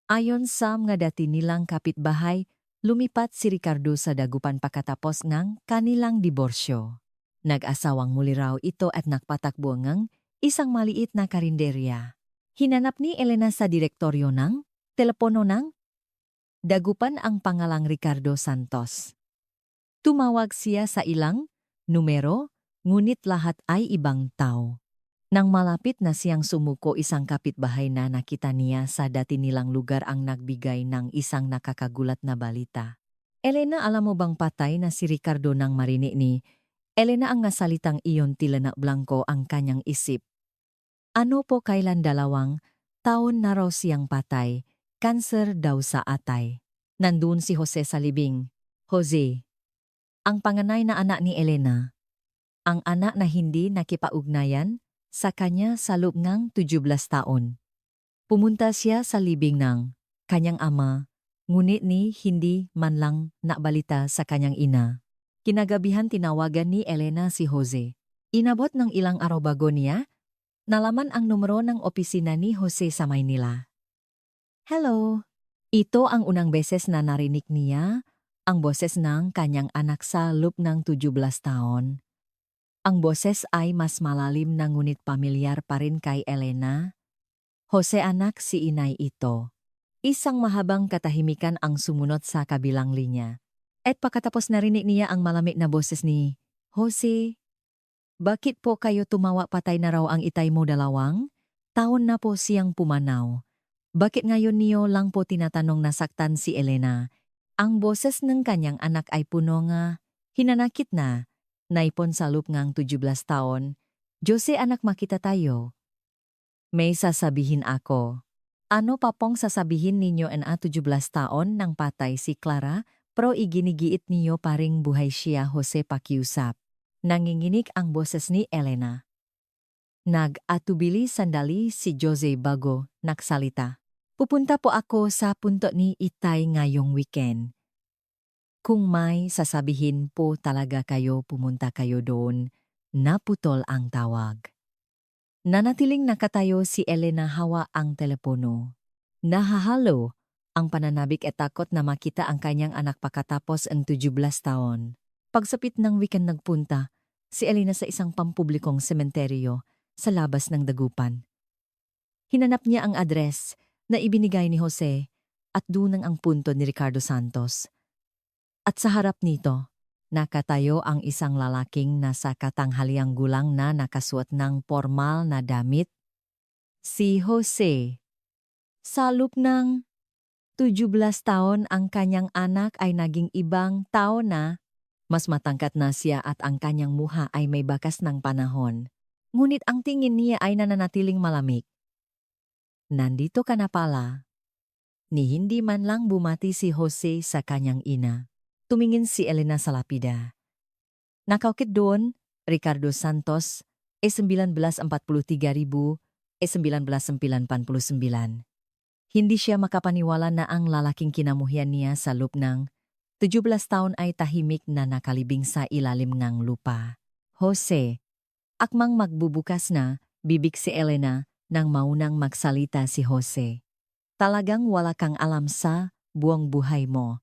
Ayon sa mga dati nilang kapitbahay, lumipat si Ricardo sa Dagupan pagkatapos ng kanilang diborsyo. Nag-asawang muli raw ito at nagpatakbo ng isang maliit na karinderya. Hinanap ni Elena sa direktoryo ng telepono ng Dagupan ang pangalang Ricardo Santos. Tumawag siya sa ilang numero, ngunit lahat ay ibang tao. Nang malapit na siyang sumuko isang kapitbahay na nakita niya sa dati nilang lugar ang nagbigay ng isang nakakagulat na balita. Elena, alam mo bang patay na si Ricardo nang marinig ni Elena ang nasalitang iyon tila na blanko ang kanyang isip. Ano po kailan 2 taon na raw siyang patay, kanser daw sa atay. Nandun si Jose sa libing. Jose, ang panganay na anak ni Elena. Ang anak na hindi nakipaugnayan sa kanya sa loob ng 17 taon. Pumunta siya sa libing ng kanyang ama, ngunit ni hindi man lang nabalita sa kanyang ina. Kinagabihan tinawagan ni Elena si Jose. Inabot ng ilang araw bago niya, nalaman ang numero ng opisina ni Jose sa Maynila. Hello! Ito ang unang beses na narinig niya ang boses ng kanyang anak sa loob ng 17 taon. Ang boses ay mas malalim na ngunit pamilyar pa rin kay Elena. Jose anak, si inay ito. Isang mahabang katahimikan ang sumunod sa kabilang linya. At pagkatapos narinig niya ang malamig na boses ni Jose, bakit po kayo tumawa, patay na raw ang itay mo, 2 taon na po siyang pumanaw. Bakit ngayon niyo lang po tinatanong, nasaktan si Elena? Ang boses ng kanyang anak ay puno nga hinanakit na. Naipon sa loob ngang 17 taon. Jose anak, makita tayo. May sasabihin ako. Ano pa pong sasabihin ninyo na 17 taon nang patay si Clara, pero iginigiit niyo paring buhay siya, Jose, pakiusap. Nanginginig ang boses ni Elena. Nag-atubili sandali si Jose bago nagsalita. Pupunta po ako sa punto ni itay ngayong weekend. Kung may sasabihin po talaga kayo, pumunta kayo doon. Naputol ang tawag. Nanatiling nakatayo si Elena, hawa ang telepono. Nahahalo ang pananabik at takot na makita ang kanyang anak pagkatapos ang 17 taon. Pagsapit ng weekend, nagpunta si Elena sa isang pampublikong sementeryo sa labas ng Dagupan. Hinanap niya ang address na ibinigay ni Jose at doon ang punto ni Ricardo Santos. At sa harap nito, nakatayo ang isang lalaking nasa katanghaliang gulang na nakasuot ng formal na damit. Si Jose. Sa loob ng 17 taon, ang kanyang anak ay naging ibang tao na. Mas matangkat na siya at ang kanyang muha ay may bakas ng panahon. Ngunit ang tingin niya ay nananatiling malamig. Nandito ka na pala. Ni hindi man lang bumati si Jose sa kanyang ina. Tumingin si Elena sa lapida. Nakaukit doon, Ricardo Santos, 1983,1989. Hindi siya makapaniwala na ang lalaking kinamuhian niya sa loob ng 17 taon ay tahimik na nakalibing sa ilalim ng lupa. Jose. Akmang magbubukas na bibig si Elena nang maunang magsalita si Jose. Talagang wala kang alam sa buong buhay mo.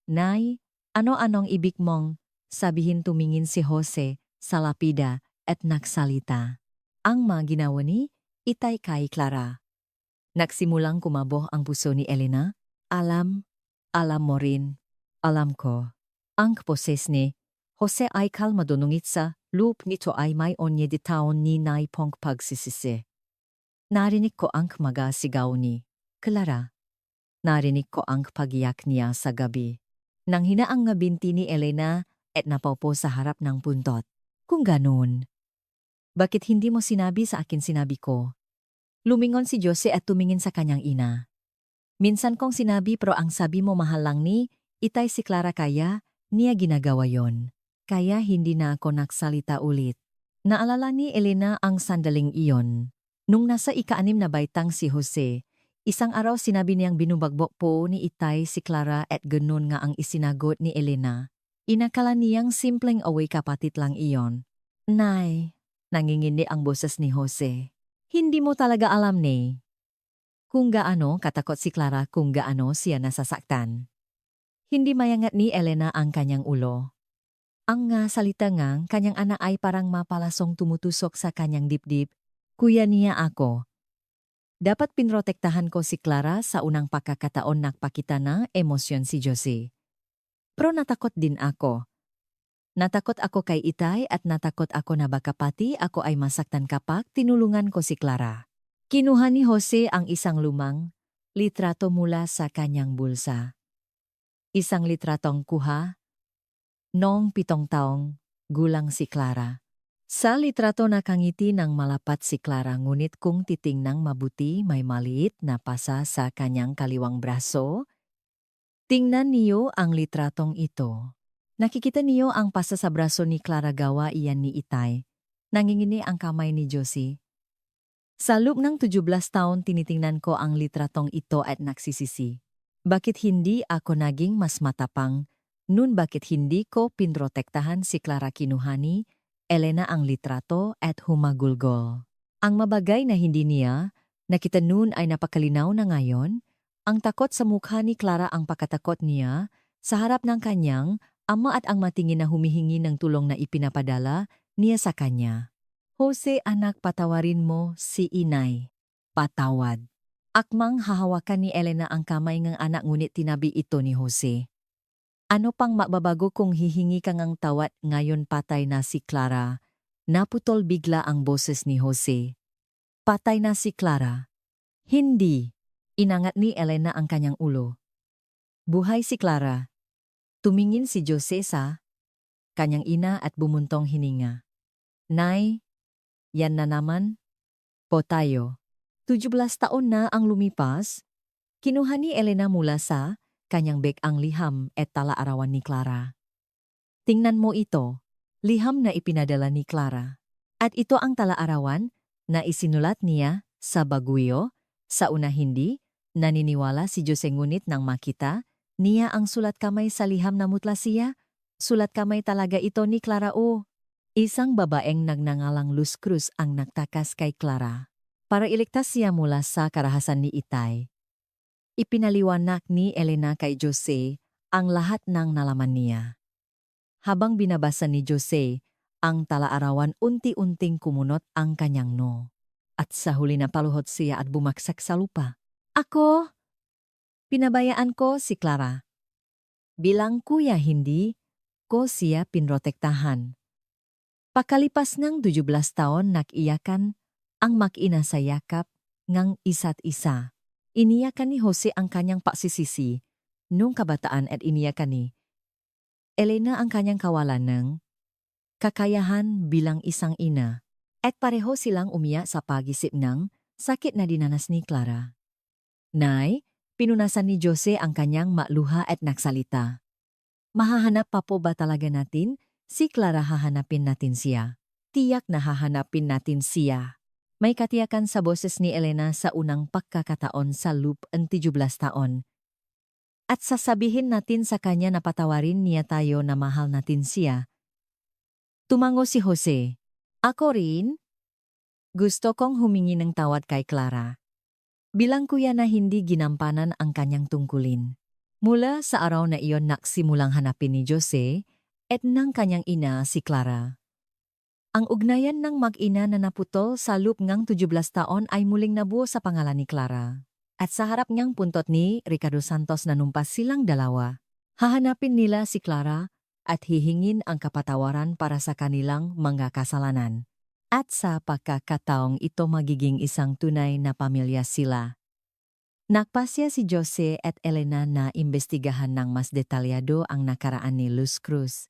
Nay, ano-anong ibig mong sabihin? Tumingin si Jose sa lapida at nagsalita. Ang mga ginawa ni itay kay Clara. Nagsimulang kumaboh ang puso ni Elena. Alam mo rin. Alam ko. Ang poses ni Jose ay kalmadunungit sa loob nito ay may onye di taon ni Nay Pong pagsisisi. Narinig ko ang magasigaw ni Clara. Narinig ko ang pagiyak niya sa gabi. Nang hinaang nga binti ni Elena at napaupo sa harap ng puntot. Kung ganun, bakit hindi mo sinabi sa akin? Sinabi ko. Lumingon si Jose at tumingin sa kanyang ina. Minsan kong sinabi, pero ang sabi mo mahal lang ni itay si Clara, kaya niya ginagawa yon. Kaya hindi na ako nagsalita ulit. Naalala ni Elena ang sandaling iyon. Nung nasa ika-6 na baitang si Jose, isang araw sinabi niyang binubagbok po ni itay si Clara at ganun nga ang isinagot ni Elena. Inakala niyang simpleng away kapatid lang iyon. Nay, nangingindi ang boses ni Jose. Hindi mo talaga alam ni kung gaano katakot si Clara, kung gaano siya nasasaktan. Hindi mayangat ni Elena ang kanyang ulo. Ang nga salita ngang kanyang anak ay parang mapalasong tumutusok sa kanyang dibdib. Kuya niya ako. Dapat pinrotektahan ko si Clara. Sa unang pagkakataon nagpakita ng emosyon si Jose. Pero natakot din ako. Natakot ako kay itay at natakot ako na baka pati ako ay masaktan kapag tinulungan ko si Clara. Kinuha ni Jose ang isang lumang litrato mula sa kanyang bulsa. Isang litratong kuha noong 7 taong gulang si Clara. Sa litrato nakangiti ng malapat si Clara, ngunit kung titingnang mabuti may maliit na pasa sa kanyang kaliwang braso. Tingnan niyo ang litratong ito. Nakikita niyo ang pasa sa braso ni Clara, gawa iyan ni itay. Nangingini ang kamay ni Josie. Sa loob ng 17 taon tinitingnan ko ang litratong ito at nagsisisi. Bakit hindi ako naging mas matapang Nun bakit hindi ko pinrotektahan si Clara kinuha ni Elena ang litrato at humagulgol. Ang mabagay na hindi niya, nakita nun ay napakalinaw na ngayon, ang takot sa mukha ni Clara ang pagkatakot niya sa harap ng kanyang ama at ang matingin na humihingi ng tulong na ipinapadala niya sa kanya. Jose anak, patawarin mo si inay. Patawad. Akmang hahawakan ni Elena ang kamay ng anak ngunit tinabi ito ni Jose. Ano pang mababago kung hihingi ka ngang tawad ngayon patay na si Clara? Naputol bigla ang boses ni Jose. Patay na si Clara. Hindi. Inangat ni Elena ang kanyang ulo. Buhay si Clara. Tumingin si Jose sa kanyang ina at bumuntong hininga. Nay, yan na naman po tayo. 17 taon na ang lumipas. Kinuha ni Elena mula sa kanyang beg ang liham at tala-arawan ni Clara. Tingnan mo ito, liham na ipinadala ni Clara. At ito ang tala-arawan na isinulat niya sa Baguio. Sa una hindi, naniniwala si Jose ngunit nang makita niya ang sulat kamay sa liham na mutla siya. Sulat kamay talaga ito ni Clara o. Isang babaeng nagnangalang Luz Cruz ang nagtakas kay Clara para iligtas siya mula sa karahasan ni Itay. Ipinaliwanag ni Elena kay Jose ang lahat ng nalaman niya. Habang binabasa ni Jose ang tala-arawan, unti-unting kumunot ang kanyang no. At sa huli napaluhod siya at bumaksak sa lupa. Ako? Pinabayaan ko si Clara. Bilang kuya hindi ko siya pinrotektahan. Pakalipas ng 17 taon nag-iyakan ang mag-ina sa yakap ngang isa't isa. Iniyakan ni Jose ang kanyang pagsisisi nung kabataan at iniyakan ni Elena ang kanyang kawalan ng kakayahan bilang isang ina. At pareho silang umiyak sa pag-isip ng sakit na dinanas ni Clara. Nay, pinunasan ni Jose ang kanyang maluha at nagsalita. Mahahanap pa po ba talaga natin? Si Clara, hahanapin natin siya. Tiyak na hahanapin natin siya. May katiyakan sa boses ni Elena sa unang pagkakataon sa loob ng 17 taon. At sasabihin natin sa kanya na patawarin niya tayo na mahal natin siya. Tumango si Jose. Ako rin? Gusto kong humingi ng tawad kay Clara. Bilang kuya na hindi ginampanan ang kanyang tungkulin. Mula sa araw na iyon nagsimulang hanapin ni Jose at ng kanyang ina si Clara. Ang ugnayan ng mag-ina na naputol sa loob ngang 17 taon ay muling nabuo sa pangalan ni Clara. At sa harap niyang puntot ni Ricardo Santos nanumpas silang dalawa. Hahanapin nila si Clara at hihingin ang kapatawaran para sa kanilang mga kasalanan. At sa pagkakataong ito magiging isang tunay na pamilya sila. Nagpasya si Jose at Elena na imbestigahan ng mas detalyado ang nakaraan ni Luz Cruz.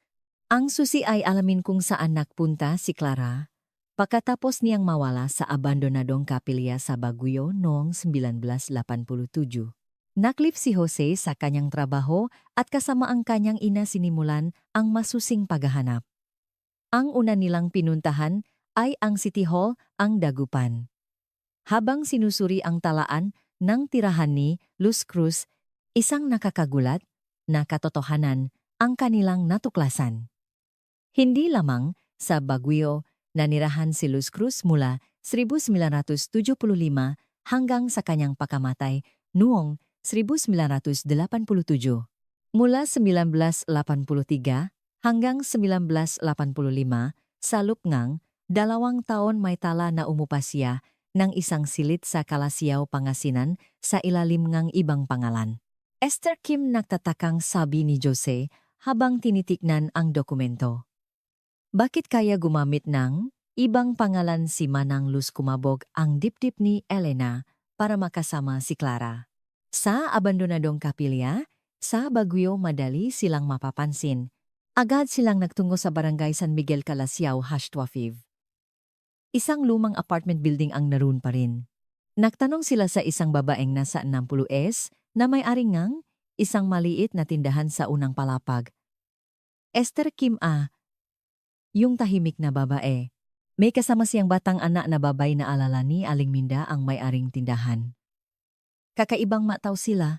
Ang susi ay alamin kung saan nagpunta si Clara pagkatapos niyang mawala sa abandonadong kapilya sa Baguio noong 1987. Naklip si Jose sa kanyang trabaho at kasama ang kanyang ina sinimulan ang masusing paghahanap. Ang una nilang pinuntahan ay ang City Hall, ang Dagupan. Habang sinusuri ang talaan ng tirahan ni Luz Cruz, isang nakakagulat na katotohanan ang kanilang natuklasan. Hindi lamang sa Baguio nanirahan si Luz Cruz mula 1975 hanggang sa kanyang pagkamatay noong 1987. Mula 1983 hanggang 1985 sa lupngang 2 taon may tala na umupas siya ng isang silid sa Calasiao, Pangasinan sa ilalim ng ibang pangalan. Esther Kim, nagtatakang sabi ni Jose habang tinitignan ang dokumento. Bakit kaya gumamit ng ibang pangalan si Manang Luz? Kumabog ang dibdib ni Elena para makasama si Clara. Sa abandonadong kapilya, sa Baguio madali silang mapapansin. Agad silang nagtungo sa barangay San Miguel, Calasiao, #12. Isang lumang apartment building ang naroon pa rin. Nagtanong sila sa isang babaeng nasa 60s na may-ari ngang isang maliit na tindahan sa unang palapag. Esther Kim, yung tahimik na babae. May kasama siyang batang anak na babay na alala ni Aling Minda ang may-aring tindahan. Kakaibang mataw sila.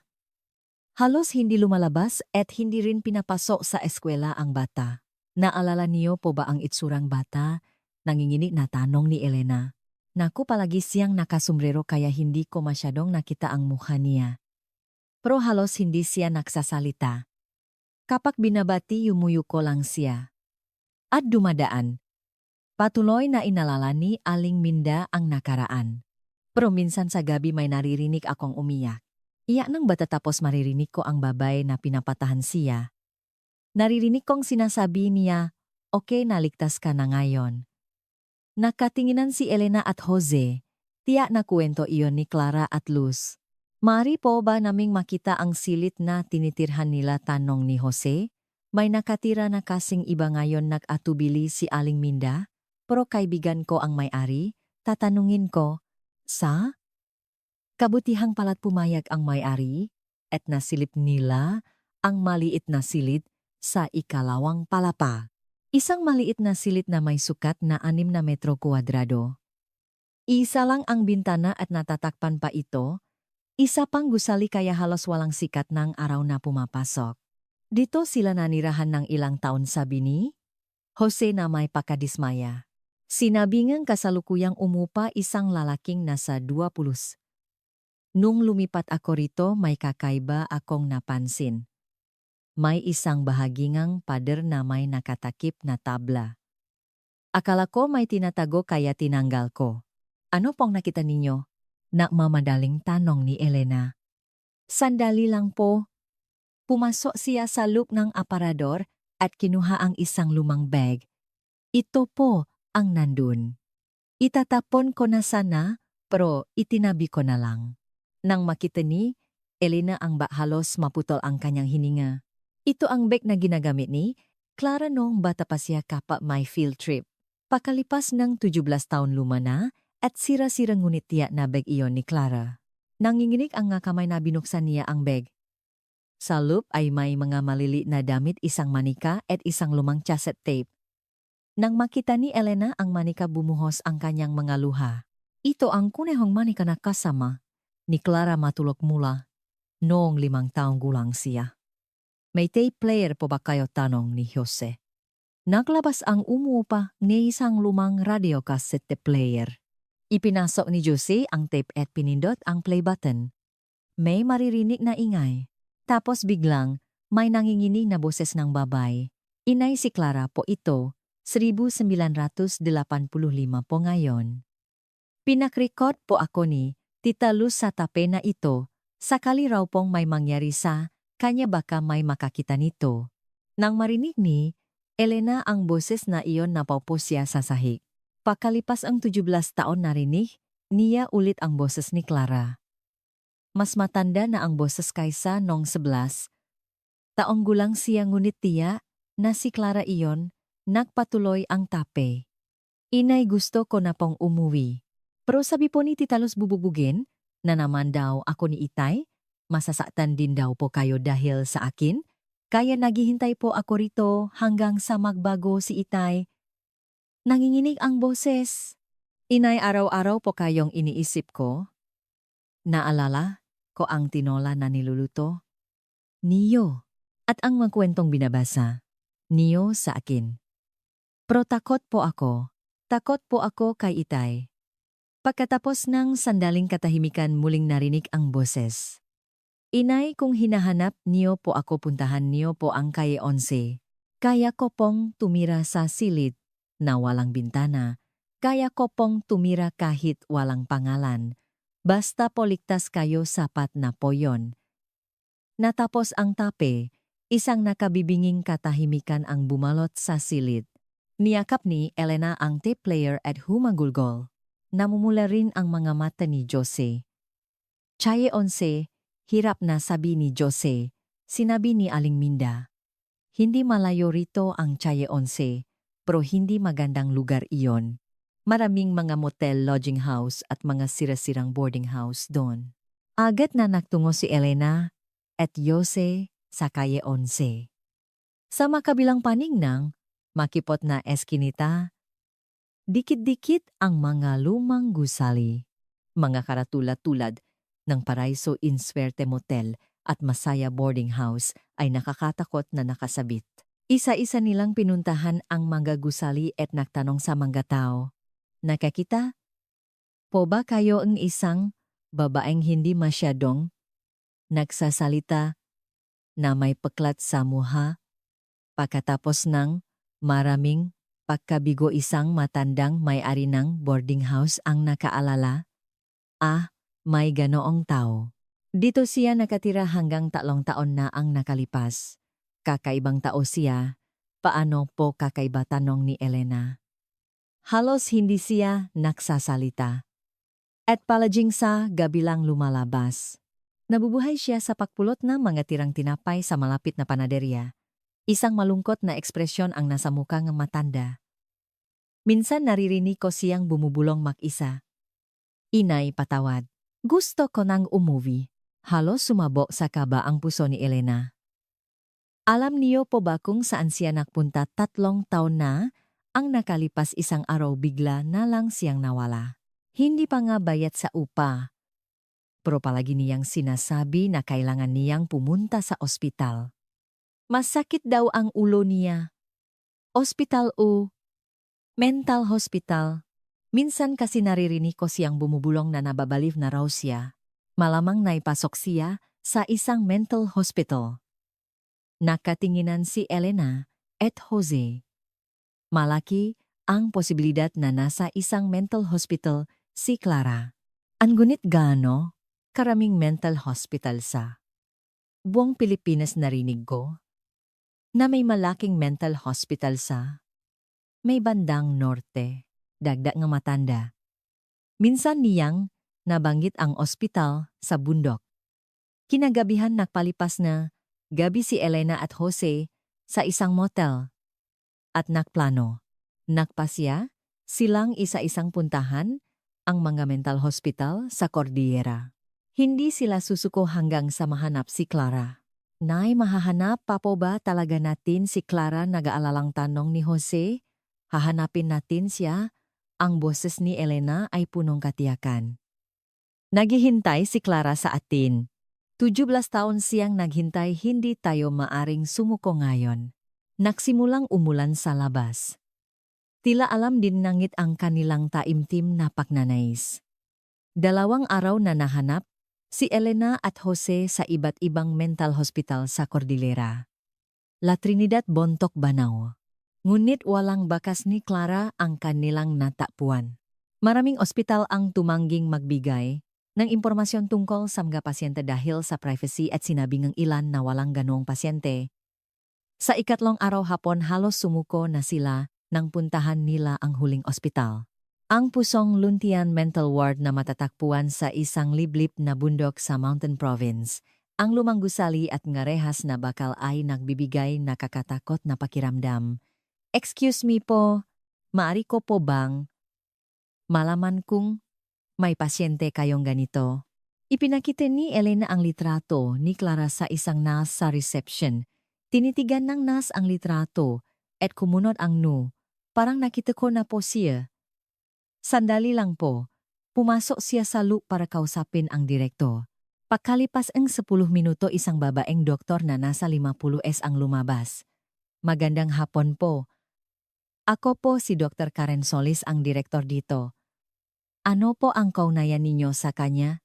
Halos hindi lumalabas at hindi rin pinapasok sa eskwela ang bata. Naalala niyo po ba ang itsurang bata? Nanginginig na tanong ni Elena. Naku, palagi siyang nakasumbrero kaya hindi ko masyadong nakita ang mukha niya. Pero halos hindi siya nagsasalita. Kapag binabati yumuyuko lang siya. At dumadaan. Patuloy na inalala ni Aling Minda ang nakaraan. Pero minsan sa gabi may naririnig akong umiyak. Iyak ng bata tapos maririnig ko ang babay na pinapatahan siya. Naririnig kong sinasabi niya, "Okay, naligtas ka na ngayon." Nakatinginan si Elena at Jose. Tiyak na kwento iyon ni Clara at Luz. Mari po ba naming makita ang silit na tinitirhan nila, tanong ni Jose? May nakatira na kasing iba ngayon, nag-atubili si Aling Minda. Pero kaibigan ko ang may-ari, tatanungin ko, sa? Kabutihang pala't pumayag ang may-ari at nasilip nila ang maliit na silid sa ikalawang palapa. Isang maliit na silid na may sukat na 6 na metro kuwadrado. Isa lang ang bintana at natatakpan pa ito. Isa pang gusali kaya halos walang sikat ng araw na pumapasok. Dito sila nanirahan ng ilang taon, sabi ni Jose na may pakadismaya. Sinabi ngang kasalukuyang umupa isang lalaking nasa 20. Nung lumipat ako rito, may kakaiba akong napansin. May isang bahagingang pader na may nakatakip na tabla. Akala ko may tinatago kaya tinanggal ko. Ano pong nakita ninyo? Nagmamadaling tanong ni Elena. Sandali lang po. Pumasok siya sa loob ng aparador at kinuha ang isang lumang bag. Ito po ang nandun. Itatapon ko na sana, pero itinabi ko na lang. Nang makita ni Elena ang halos maputol ang kanyang hininga. Ito ang bag na ginagamit ni Clara noong bata pa siya kapag may field trip. Pakalipas ng 17 taon luma na at sira-sirang ngunit tiyak na bag iyon ni Clara. Nanginginig ang nga kamay na binuksan niya ang bag. Sa loob ay may mga maliliit na damit, isang manika at isang lumang cassette tape. Nang makita ni Elena ang manika, bumuhos ang kanyang mga luha. Ito ang kunehong manika na kasama ni Clara matulog mula noong 5 taong gulang siya. May tape player po ba kayo, tanong ni Jose. Naglabas ang umuupa ng isang lumang radio cassette player. Ipinasok ni Jose ang tape at pinindot ang play button. May maririnig na ingay. Tapos biglang may nanginginig na boses ng babay. Inay si Clara po ito, 1985 po ngayon. Pinakrecord po ako ni Tita Luz sa tape na ito, sakali raw pong may mangyari sa kanya baka may makakita nito. Nang marinig ni Elena ang boses na iyon, napaupo siya sa sahig. Pakalipas ang 17 taon, narinig niya ulit ang boses ni Clara. Mas matanda na ang boses kaysa noong 11 taong gulang siya, ngunit tiya na si Clara iyon. Nagpatuloy ang tape. Inay, gusto ko na pong umuwi. Pero sabi po ni Tita Luz, bububugin na naman daw ako ni Itay. Masasaktan din daw po kayo dahil sa akin. Kaya naghihintay po ako rito hanggang sa magbago si Itay. Nanginginig ang boses. Inay, araw-araw po kayong iniisip ko. Naalala ko ang tinola na niluluto niyo at ang mga kwentong binabasa niyo sa akin. Pero takot po ako kay Itay. Pagkatapos ng sandaling katahimikan, muling narinig ang boses. Inay, kung hinahanap niyo po ako, puntahan niyo po ang Calle 11. Kaya ko pong tumira sa silid na walang bintana. Kaya ko pong tumira kahit walang pangalan. Basta po ligtas kayo, sapat na po yon. Natapos ang tape, isang nakabibinging katahimikan ang bumalot sa silid. Niyakap ni Elena ang tape player at humagulgol. Namumula rin ang mga mata ni Jose. Calle 11, hirap na sabi ni Jose. Sinabi ni Aling Minda. Hindi malayo rito ang Calle 11, pero hindi magandang lugar iyon. Maraming mga motel, lodging house at mga sira-sirang boarding house doon. Agad na nagtungo si Elena at Jose sa Calle 11. Sa makabilang panig ng makipot na eskinita, dikit-dikit ang mga lumang gusali. Mga karatula tulad ng Paraiso Inn Suerte Motel at Masaya Boarding House ay nakakatakot na nakasabit. Isa-isa nilang pinuntahan ang mga gusali at nagtanong sa mga tao. Nakakita po ba kayo ang isang babaeng hindi masyadong nagsasalita na may paklat sa mukha? Pagkatapos ng maraming pagkabigo, isang matandang may-ari ng boarding house ang nakaalala. May ganoong tao. Dito siya nakatira hanggang 3 taon na ang nakalipas. Kakaibang tao siya. Paano po kakaiba, tanong ni Elena. Halos hindi siya nagsasalita. At palaging sa gabi lang lumalabas. Nabubuhay siya sa pagpulot ng mga tirang tinapay sa malapit na panaderya. Isang malungkot na ekspresyon ang nasa mukha ng matanda. Minsan naririnig ko siyang bumubulong mag-isa. Inay, patawad. Gusto ko nang umuwi. Halos sumabog sa kaba ang puso ni Elena. Alam niyo po ba kung saan siya nagpunta? 3 taon na ang nakalipas, isang araw bigla na lang siyang nawala. Hindi pa nga bayad sa upa. Pero palagi niyang sinasabi na kailangan niyang pumunta sa ospital. Masakit daw ang ulo niya. Ospital o mental hospital. Minsan kasi naririnig ko siyang bumubulong na nababaliw na raw siya. Malamang naipasok siya sa isang mental hospital. Nakatinginan si Elena at Jose. Malaki ang posibilidad na nasa isang mental hospital si Clara. Ang gunit gaano karaming mental hospital sa buong Pilipinas. Narinig ko na may malaking mental hospital sa may bandang norte. Dagdag ng matanda. Minsan niyang nabanggit ang ospital sa bundok. Kinagabihan nagpalipas na gabi si Elena at Jose sa isang motel. At nakplano. Nagpasya silang isa-isang puntahan ang mga mental hospital sa Cordillera. Hindi sila susuko hanggang sa mahanap si Clara. Nay, mahahanap pa po ba talaga natin si Clara? Nag-aalalang tanong ni Jose. Hahanapin natin siya. Ang boses ni Elena ay punong katiyakan. Naghihintay si Clara sa atin. 17 taon siyang naghintay, hindi tayo maaring sumuko ngayon. Nagsimulang umulan sa labas. Tila alam din nangit ang kanilang taimtim na pagnanais. 2 araw na nahanap si Elena at Jose sa iba't ibang mental hospital sa Cordillera. La Trinidad, Bontoc, Banao. Ngunit walang bakas ni Clara ang kanilang natagpuan. Maraming ospital ang tumangging magbigay ng impormasyon tungkol sa mga pasyente dahil sa privacy at sinabi ng ilan na walang ganoong pasyente. Sa 2 araw hapon halos sumuko na sila nang puntahan nila ang huling ospital. Ang Pusong Luntian Mental Ward na matatagpuan sa isang liblib na bundok sa Mountain Province. Ang lumang gusali at ngarehas na bakal ay nagbibigay nakakatakot na pakiramdam. Excuse me po, maari ko po bang malaman kung may pasyente kayong ganito? Ipinakita ni Elena ang litrato ni Clara sa isang nurse sa reception. Tinitigan ng nurse ang litrato at kumunot ang no. Parang nakita ko na po siya. Sandali lang po. Pumasok siya sa loop para kausapin ang direktor. Pagkalipas ang 10 minuto, isang babaeng doktor na nasa 50s ang lumabas. Magandang hapon po. Ako po si Dr. Karen Solis, ang direktor dito. Ano po ang kaugnayan ninyo sa kanya?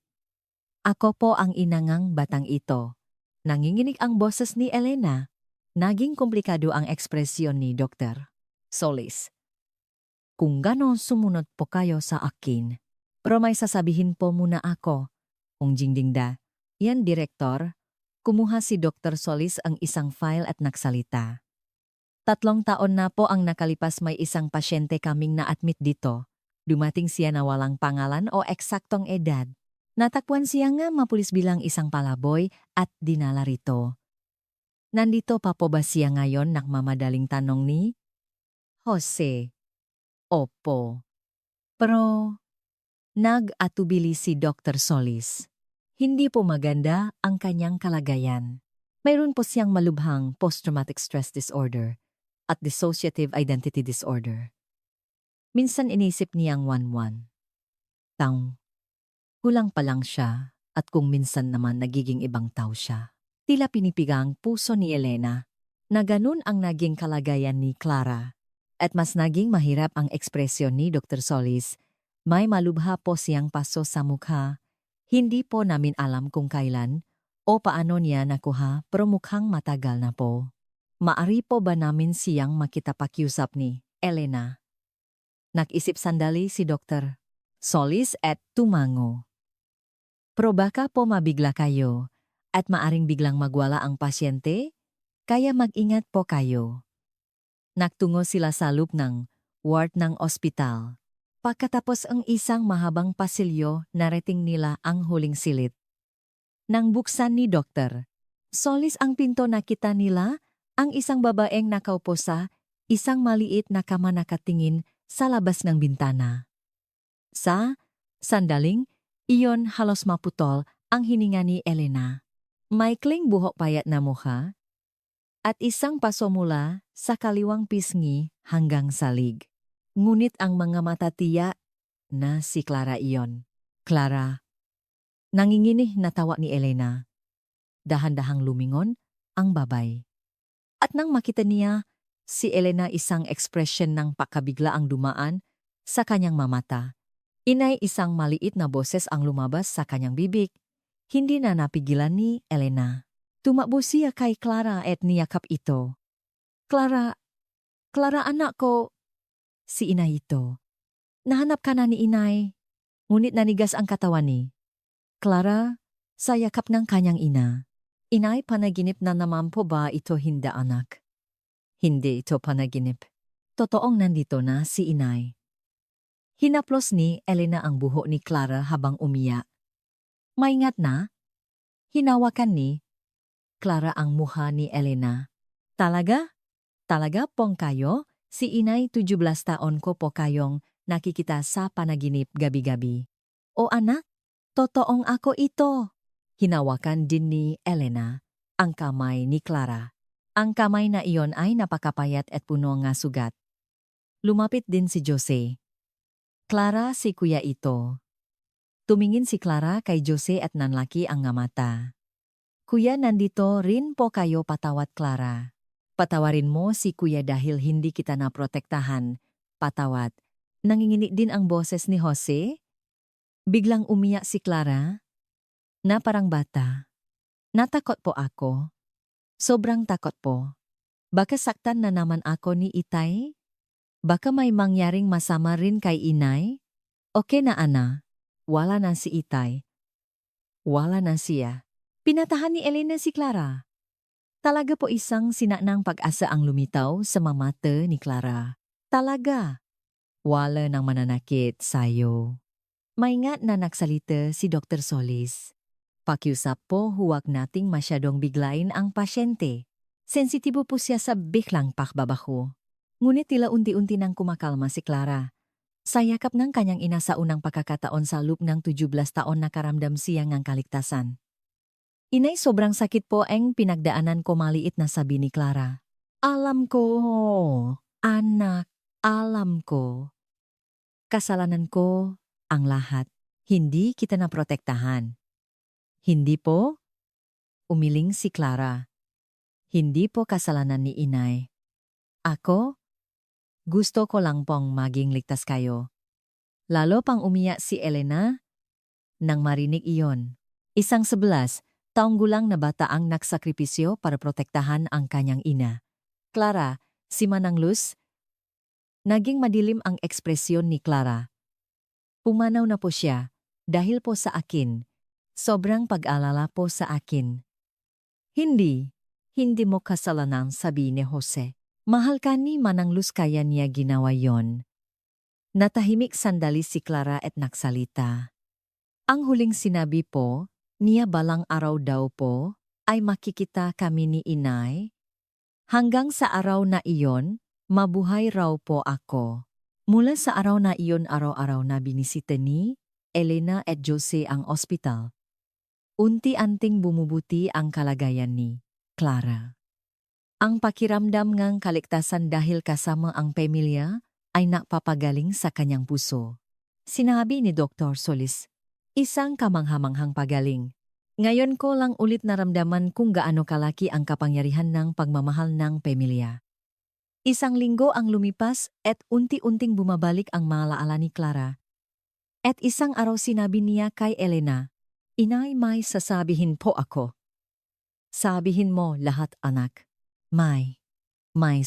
Ako po ang inangang batang ito. Nanginginig ang boses ni Elena. Naging komplikado ang ekspresyon ni Dr. Solis. Kung ganon, sumunod po kayo sa akin. Pero may sasabihin po muna ako. Kung jingdingda, yan direktor. Kumuha si Dr. Solis ang isang file at nagsalita. 3 taon na po ang nakalipas, may isang pasyente kaming na-admit dito. Dumating siya na walang pangalan o eksaktong edad. Natakpan siya nga mapulis bilang isang palaboy at dinala rito. Nandito pa po ba siya ngayon? Nagmamadaling tanong ni Jose. Opo. Pero nag-atubili si Dr. Solis. Hindi po maganda ang kanyang kalagayan. Mayroon po siyang malubhang post-traumatic stress disorder at dissociative identity disorder. Minsan inisip niyang 11 taong. Kulang pa lang siya at kung minsan naman nagiging ibang tao siya. Tila pinipigang puso ni Elena na ganun ang naging kalagayan ni Clara. At mas naging mahirap ang ekspresyon ni Dr. Solis. May malubha po siyang paso sa mukha. Hindi po namin alam kung kailan o paano niya nakuha pero mukhang matagal na po. Maari po ba namin siyang makitapakiusap ni Elena? Nag-isip sandali si Dr. Solis at tumango. Pero baka po mabigla kayo at maaring biglang magwala ang pasyente, kaya mag-ingat po kayo. Nagtungo sila sa loob ng ward ng ospital. Pagkatapos ang isang mahabang pasilyo, narating nila ang huling silid. Nang buksan ni Dr. Solis ang pinto, nakita nila ang isang babaeng nakaupo sa isang maliit na kama nakatingin sa labas ng bintana. Sa sandaling iyon halos maputol ang hininga ni Elena. Maikling buhok payat na mukha at isang paso mula sa kaliwang pisngi hanggang salig. Ngunit ang mga mata tiyak na si Clara iyon. Clara. Nanginginig na tawa ni Elena. Dahan-dahang lumingon ang babay. At nang makita niya si Elena, isang ekspresyon ng pakabigla ang dumaan sa kanyang mamata. Inay, isang maliit na boses ang lumabas sa kanyang bibig. Hindi na napigilan ni Elena. Tumakbo siya kay Clara at niyakap ito. Clara anak ko. Si inay ito. Nahanap ka na ni inay. Ngunit nanigas ang katawan ni Clara sa yakap ng kanyang ina. Inay, panaginip na naman po ba ito? Hindi anak. Hindi ito panaginip. Totoong nandito na si inay. Hinaplos ni Elena ang buhok ni Clara habang umiyak. Maingat na? Hinawakan ni Clara ang mukha ni Elena. Talaga? Talaga pong kayo? Si inay, 17 taon ko po kayong nakikita sa panaginip gabi-gabi. O anak, totoong ako ito. Hinawakan din ni Elena ang kamay ni Clara. Ang kamay na iyon ay napakapayat at puno ng sugat. Lumapit din si Jose. Clara, si kuya ito. Tumingin si Clara kay Jose at nanlaki ang mata. Kuya, nandito rin po kayo, patawad Clara. Patawarin mo si kuya dahil hindi kita naprotektahan. Patawad. Nanginginig din ang boses ni Jose. Biglang umiyak si Clara na parang bata. Natakot po ako. Sobrang takot po. Baka saktan na naman ako ni Itay? Baka may mangyaring masama rin kay inay? Okay na ana. Wala na si Itay. Wala na siya. Pinatahan ni Elena si Clara. Talaga po isang sinanang pag-asa ang lumitaw sa mamata ni Clara. Talaga. Wala nang mananakit sa'yo. Maingat na nagsalita si Dr. Solis. Pakiusap po, huwag nating masyadong biglain ang pasyente. Sensitibo po siya sa biglang pakbabaho. Ngunit tila unti-unti nang kumakalma si Clara. Sa yakap ng kanyang ina sa unang pagkakataon sa loob ng 17 taon nakaramdam siya ng kaligtasan. Inay, sobrang sakit po ang pinagdaanan ko, maliit na sabi ni Clara. Alam ko, anak, alam ko. Kasalanan ko ang lahat. Hindi kita naprotektahan. Hindi po? Umiling si Clara. Hindi po kasalanan ni inay. Ako? Gusto ko lang pong maging ligtas kayo. Lalo pang umiyak si Elena nang marinig iyon. Isang 11 taong gulang na bata ang nagsakripisyo para protektahan ang kanyang ina. Clara, si Manang Luz. Naging madilim ang ekspresyon ni Clara. Pumanaw na po siya dahil po sa akin. Sobrang pag-alala po sa akin. Hindi mo kasalanan, sabi ni Jose. Mahal ka ni Manang Luz, kaya niya ginawa yon. Natahimik sandali si Clara at nagsalita. Ang huling sinabi po niya, balang araw daw po ay makikita kami ni inay. Hanggang sa araw na iyon, mabuhay raw po ako. Mula sa araw na iyon, araw-araw na binisita ni Elena at Jose ang ospital. Unti-anting bumubuti ang kalagayan ni Clara. Ang pakiramdam ng kaligtasan dahil kasama ang pamilya ay napapagaling sa kanyang puso. Sinabi ni Dr. Solis, Isang kamanghamanghang pagaling. Ngayon ko lang ulit naramdaman kung gaano kalaki ang kapangyarihan ng pagmamahal ng pamilya. Isang linggo ang lumipas at unti-unting bumabalik ang mga alaala ni Clara. At isang araw sinabi niya kay Elena, "Inay, may sasabihin po ako." "Sabihin mo lahat, anak." May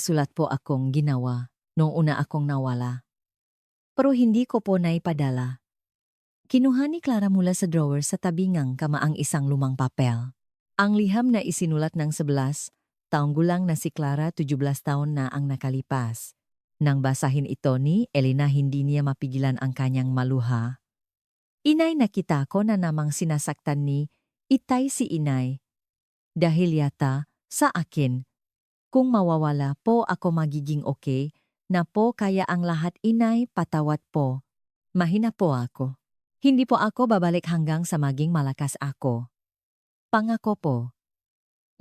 sulat po akong ginawa noong una akong nawala. Pero hindi ko po naipadala." Kinuha ni Clara mula sa drawer sa tabingang kama ang isang lumang papel. Ang liham na isinulat ng 11 taong gulang na si Clara, 17 taon na ang nakalipas. Nang basahin ito ni Elena, hindi niya mapigilan ang kanyang maluha. "Inay, nakita ko na namang sinasaktan ni Itay si inay. Dahil yata sa akin. Kung mawawala po ako magiging okay na po kaya ang lahat, inay, patawad po. Mahina po ako. Hindi po ako babalik hanggang sa maging malakas ako. Pangako po."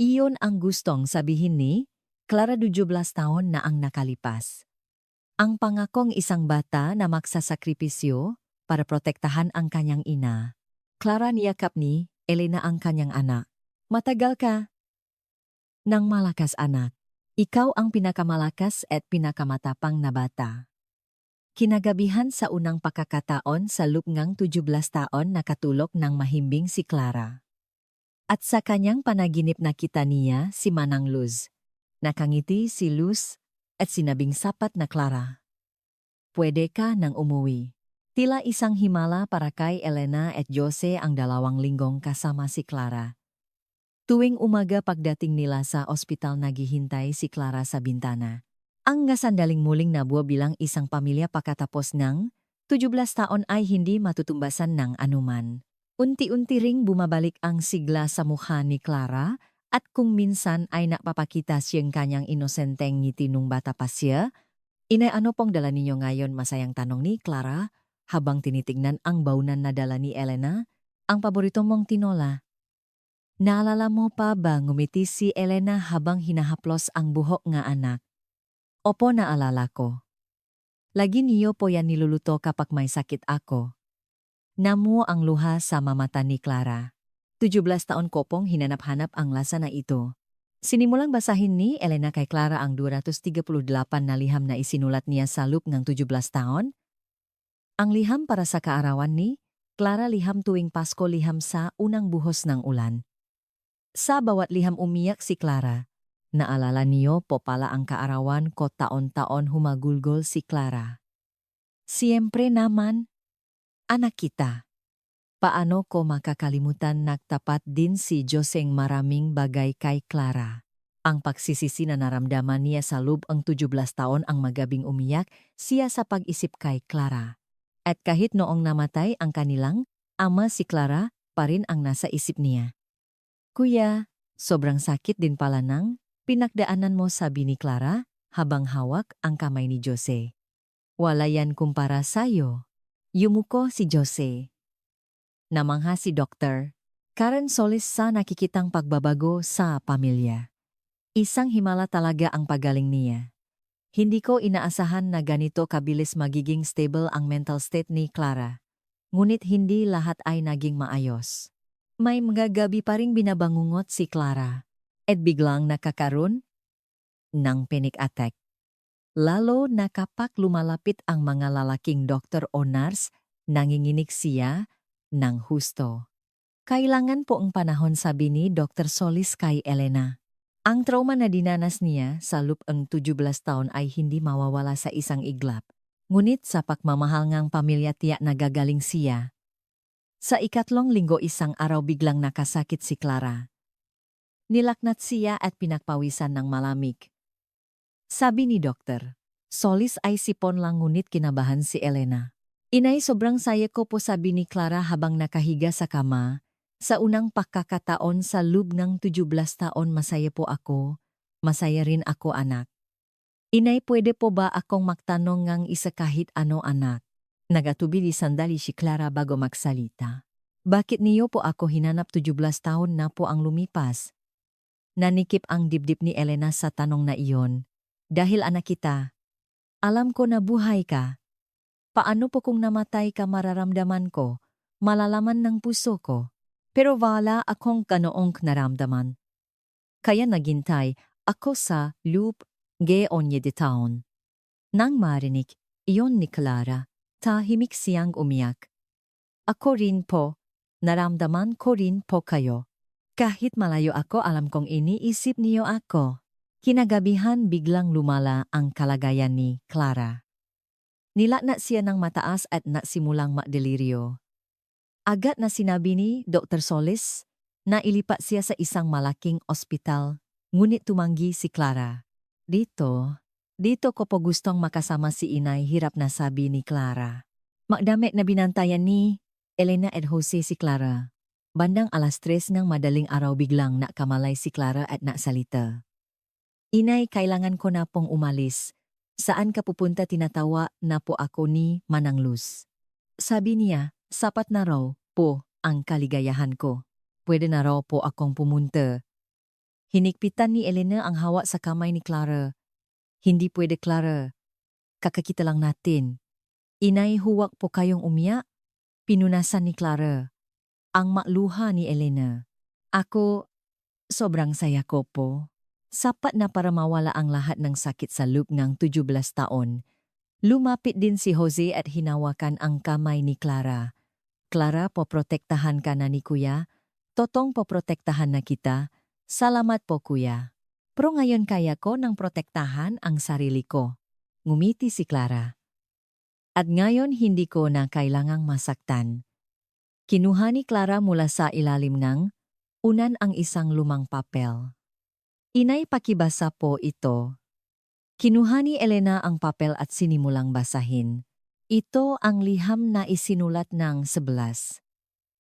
Iyon ang gustong sabihin ni Clara, 17 taon na ang nakalipas. Ang pangakong isang bata na magsasakripisyo para protektahan ang kanyang ina. Clara, niyakap ni Elena ang kanyang anak. "Matagal ka nang malakas, anak. Ikaw ang pinakamalakas at pinakamatapang na bata." Kinagabihan sa unang pakakataon sa lupngang 17 taon nakatulog ng mahimbing si Clara. At sa kanyang panaginip nakita niya si Manang Luz. Nakangiti si Luz at sinabing, "Sapat na, Clara. Pwede ka nang umuwi." Tila isang himala para kay Elena at Jose ang 2 linggong kasama si Clara. Tuwing umaga pagdating nila sa ospital, naghihintay si Clara sa bintana. Ang sandaling muling nabuo bilang isang pamilya pagkatapos ng 17 taon ay hindi matutumbasan ng anuman. Unti-unti ring bumabalik ang sigla sa mukha ni Clara at kung minsan ay napapakita siyang kanyang inosenteng ngiti nung bata pa siya. "Inay, ano pong dala ninyo ngayon?" masayang tanong ni Clara habang tinitignan ang baunan na dala ni Elena. "Ang paborito mong tinola." "Naalala mo pa ba?" ngumiti si Elena habang hinahaplos ang buhok nga anak. "Opo, naalala ko. Lagi niyo po yan niluluto kapag may sakit ako." Namuo ang luha sa mamata ni Clara. 17 taon ko pong hinanap-hanap ang lasa na ito. Sinimulang basahin ni Elena kay Clara ang 238 na liham na isinulat niya sa loob ng 17 taon. Ang liham para sa kaarawan ni Clara, liham tuwing Pasko, liham sa unang buhos ng ulan. Sa bawat liham umiyak si Clara. "Naalala niyo po pala ang kaarawan ko, taon-taon," humagulgol si Clara. "Siyempre naman, anak kita." Paano ko makakalimutan? Nagtapat din si Joseng maraming bagay kay Clara. Ang pagsisisi na naramdaman niya sa loob ang 17 taon, ang magabing umiyak siya sa pag-isip kay Clara. At kahit noong namatay ang kanilang ama, si Clara pa rin ang nasa isip niya. "Kuya, sobrang sakit din pala ng pinagdaanan mo," sabi ni Clara habang hawak ang kamay ni Jose. "Wala yan kumpara sa'yo." Yumuko si Jose. Namangha si Dr. Karen Solis sa nakikitang pagbabago sa pamilya. Isang himala talaga ang pagaling niya. "Hindi ko inaasahan na ganito kabilis magiging stable ang mental state ni Clara. Ngunit hindi lahat ay naging maayos. May mga gabi pa ring binabangungot si Clara at biglang nakakaroon ng panic attack. Lalo na kapag lumalapit ang mga lalaking doktor o nurse, nanginginig siya ng husto. "Kailangan po ang panahon," sabi ni Dr. Solis kay Elena. Ang trauma na dinanas niya sa loob ng 17 taon ay hindi mawawala sa isang iglap. Ngunit sa pagmamahal ngang pamilya, tiyak nagagaling siya. Sa 3 linggo, isang araw, biglang nakasakit si Clara. Nilaknat siya at pinagpawisan ng malamig. Sabi ni Dr. Solis ay sipon lang, ngunit kinabahan si Elena. "Inay, sobrang saya ko po," sabi ni Clara habang nakahiga sa kama. "Sa unang pagkakataon sa loob ng 17 taon, masaya po ako. Masaya rin ako, anak." "Inay, pwede po ba akong magtanong ngang isa kahit ano, anak?" Nagatubili sandali si Clara bago magsalita. "Bakit niyo po ako hinanap? 17 taon na po ang lumipas." Nanikip ang dibdib ni Elena sa tanong na iyon. "Dahil anak kita. Alam ko na buhay ka. Paano po kung namatay ka, mararamdaman ko malalaman ng puso ko. Pero wala akong ganoong naramdaman. Kaya naghintay ako sa loop geonye de taon. Nang marinig iyon ni Clara, tahimik siyang umiyak. Ako rin po, naramdaman ko rin po kayo. Kahit malayo ako, alam kong iniisip niyo ako. Kinagabihan biglang lumala ang kalagayan ni Clara. Nilakna siya ng mataas at nasimulang madeliryo. Agad na sinabi ni Dr. Solis na ilipat siya sa isang malaking ospital, ngunit tumanggi si Clara. Dito ko po gustong makasama si inay, hirap na sabi ni Clara. Magdamit na binantayan ni Elena at Jose si Clara. Bandang 3:00 ng madaling araw biglang nakamalay si Clara at nasalita. Inay, kailangan ko na pong umalis. Saan ka pupunta? Tinatawa na po ako ni Manang Luz. Sabi niya, sapat na raw po ang kaligayahan ko. Pwede na raw po akong pumunta. Hinikpitan ni Elena ang hawak sa kamay ni Clara. Hindi pwede, Clara. Kakakita lang natin. Inay, huwag po kayong umiyak. Pinunasan ni Clara ang makluha ni Elena. Ako, sobrang saya ko po. Sapat na para mawala ang lahat ng sakit sa loob ng 17 taon. Lumapit din si Jose at hinawakan ang kamay ni Clara. Clara, poprotektahan ka na ni Kuya. Totong poprotektahan na kita. Salamat po, Kuya. Pero ngayon kaya ko nang protektahan ang sarili ko. Ngumiti si Clara. At ngayon hindi ko na kailangang masaktan. Kinuha ni Clara mula sa ilalim ng unan ang isang lumang papel. Inay, pakibasa po ito. Kinuha ni Elena ang papel at sinimulang basahin. Ito ang liham na isinulat ng 11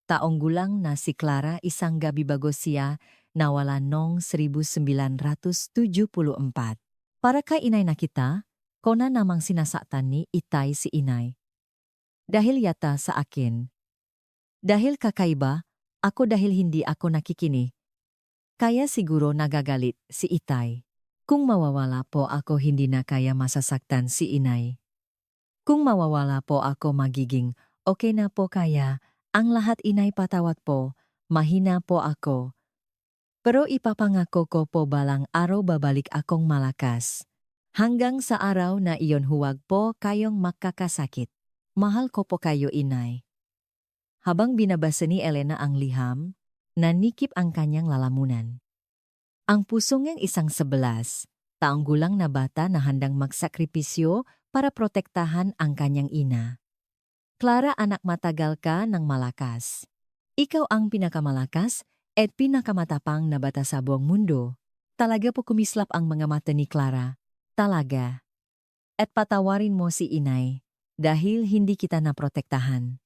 taong gulang na si Clara, isang gabi bago siya nawala noong 1974. Para kay inay na kita, ko na namang sinasaktan ni Itay si inay. Dahil yata sa akin. Dahil kakaiba, ako dahil hindi ako nakikinig. Kaya siguro nagagalit si Itay. Kung mawawala po ako, hindi na kaya masasaktan si inay. Kung mawawala po ako, magiging okay na po, kaya ang lahat. Inay, patawad po, mahina po ako. Pero ipapangako ko po balang araw babalik akong malakas. Hanggang sa araw na iyon huwag po kayong makakasakit. Mahal ko po kayo, inay. Habang binabasa ni Elena ang liham, nanikip ang kanyang lalamunan. Ang puso niyang isang 11 taong gulang na bata na handang magsakripisyo para protektahan ang kanyang ina. Clara, anak, matagal ka ng malakas. Ikaw ang pinakamalakas at pinakamatapang na bata sa buong mundo. Talaga po kumislap ang mga mata ni Clara. Talaga. At patawarin mo si inay dahil hindi kita naprotektahan.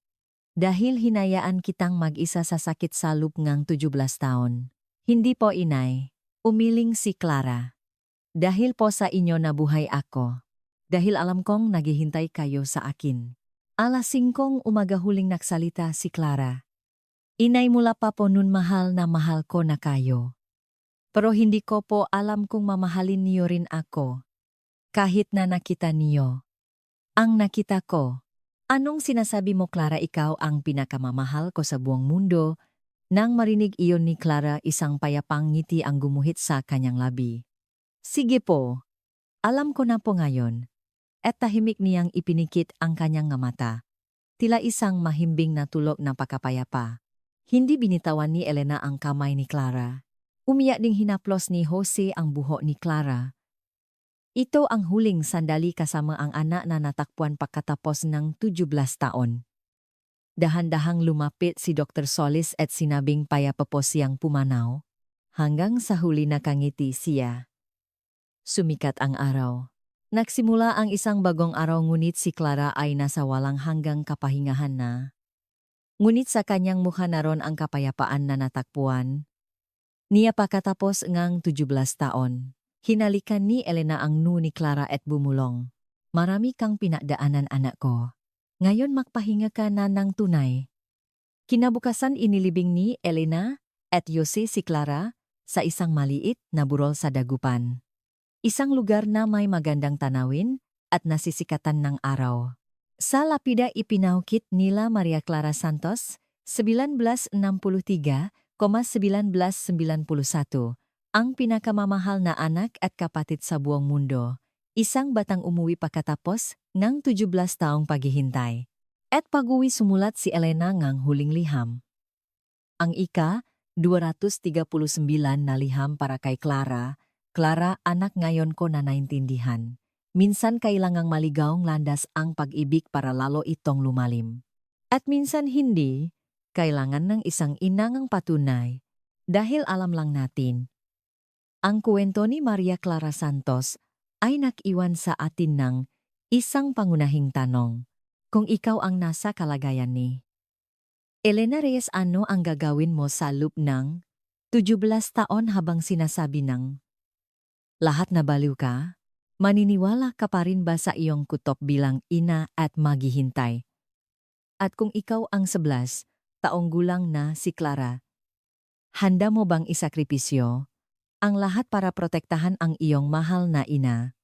Dahil hinayaan kitang mag-isa sa sakit sa loob ng 17 taon. Hindi po, inay. Umiling si Clara. Dahil po sa inyo nabuhay ako. Dahil alam kong naghihintay kayo sa akin. 5:00 umaga huling nagsalita si Clara. Inay, mula pa po nun mahal na mahal ko na kayo. Pero hindi ko po alam kung mamahalin niyo rin ako. Kahit na nakita niyo. Ang nakita ko. Anong sinasabi mo, Clara? Ikaw ang pinakamamahal ko sa buong mundo. Nang marinig iyon ni Clara, isang payapang ngiti ang gumuhit sa kanyang labi. Sige po. Alam ko na po ngayon. At tahimik niyang ipinikit ang kanyang mata. Tila isang mahimbing na tulog na pakapayapa. Hindi binitawan ni Elena ang kamay ni Clara. Umiyak ding hinaplos ni Jose ang buhok ni Clara. Ito ang huling sandali kasama ang anak na natakpuan pagkatapos ng 17 taon. Dahan-dahang lumapit si Dr. Solis at sinabing payapa po siyang pumanaw. Hanggang sa huli nakangiti siya. Sumikat ang araw. Nagsimula ang isang bagong araw, ngunit si Clara ay nasa walang hanggang kapahingahan na. Ngunit sa kanyang mukha naroon ang kapayapaan na natakpuan. Niya pagkatapos ngang 17 taon. Hinalikan ni Elena ang noo ni Clara at bumulong. Marami kang pinagdaanan, anak ko. Ngayon magpahinga ka na ng tunay. Kinabukasan inilibing ni Elena at Jose si Clara sa isang maliit na burol sa dagupan. Isang lugar na may magandang tanawin at nasisikatan ng araw. Sa lapida ipinaukit nila Maria Clara Santos, 1963,1991, ang pinakamamahal na anak at kapatid sa buong mundo, isang batang umuwi pagkatapos ng 17 taong paghihintay. At pag-uwi sumulat si Elena ngang huling liham. Ang ika-239 na liham para kay Clara. Clara, anak, ngayon ko na naintindihan. Minsan kailangang maligaong landas ang pag-ibig para lalo itong lumalim. At minsan hindi, kailangan ng isang inangang patunay. Dahil alam lang natin, ang kwento ni Maria Clara Santos ay nakiwan sa atin ng isang pangunahing tanong. Kung ikaw ang nasa kalagayan ni Elena Reyes, ano ang gagawin mo sa loob ng 17 taon habang sinasabi ng lahat na baliw ka? Maniniwala ka pa rin ba sa iyong kutob bilang ina at maghihintay? At kung ikaw ang 11 taong gulang na si Clara, handa mo bang isakripisyo ang lahat para protektahan ang iyong mahal na ina?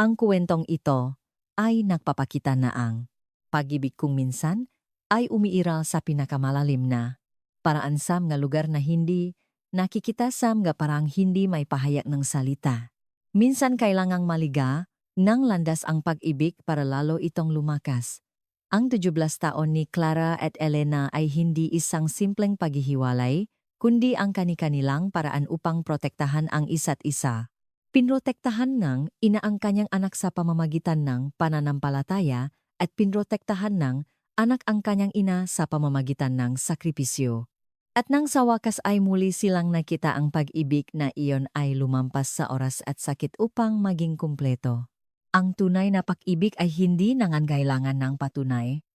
Ang kwentong ito ay nagpapakita na ang pag-ibig kung minsan ay umiiral sa pinakamalalim na paraan sa mga lugar na hindi nakikita sa mga parang hindi may pahayag ng salita. Minsan kailangang maliga ng landas ang pag-ibig para lalo itong lumakas. Ang 17 taon ni Clara at Elena ay hindi isang simpleng paghihiwalay, kundi ang kani-kanilang paraan upang protektahan ang isa't isa. Pinrotektahan ng ina ang kanyang anak sa pamamagitan ng pananampalataya at pinrotektahan ng anak ang kanyang ina sa pamamagitan ng sakripisyo. At nang sa wakas ay muli silang nakita ang pag-ibig na iyon ay lumampas sa oras at sakit upang maging kumpleto. Ang tunay na pag-ibig ay hindi nangangailangan ng patunay.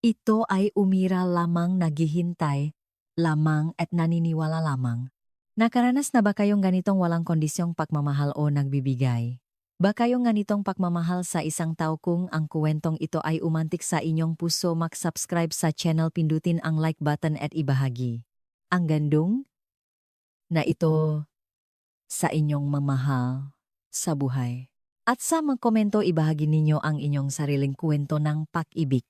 Ito ay umiral lamang, naghihintay lamang at naniniwala lamang. Nakaranas na ba kayong ganitong walang kondisyong pagmamahal o nagbibigay? Ba kayong ganitong pagmamahal sa isang tao? Kung ang kwentong ito ay umantik sa inyong puso, mag-subscribe sa channel, pindutin ang like button at ibahagi ang gandong na ito sa inyong mamahal sa buhay. At sa mga komento, ibahagi ninyo ang inyong sariling kwento ng pag-ibig.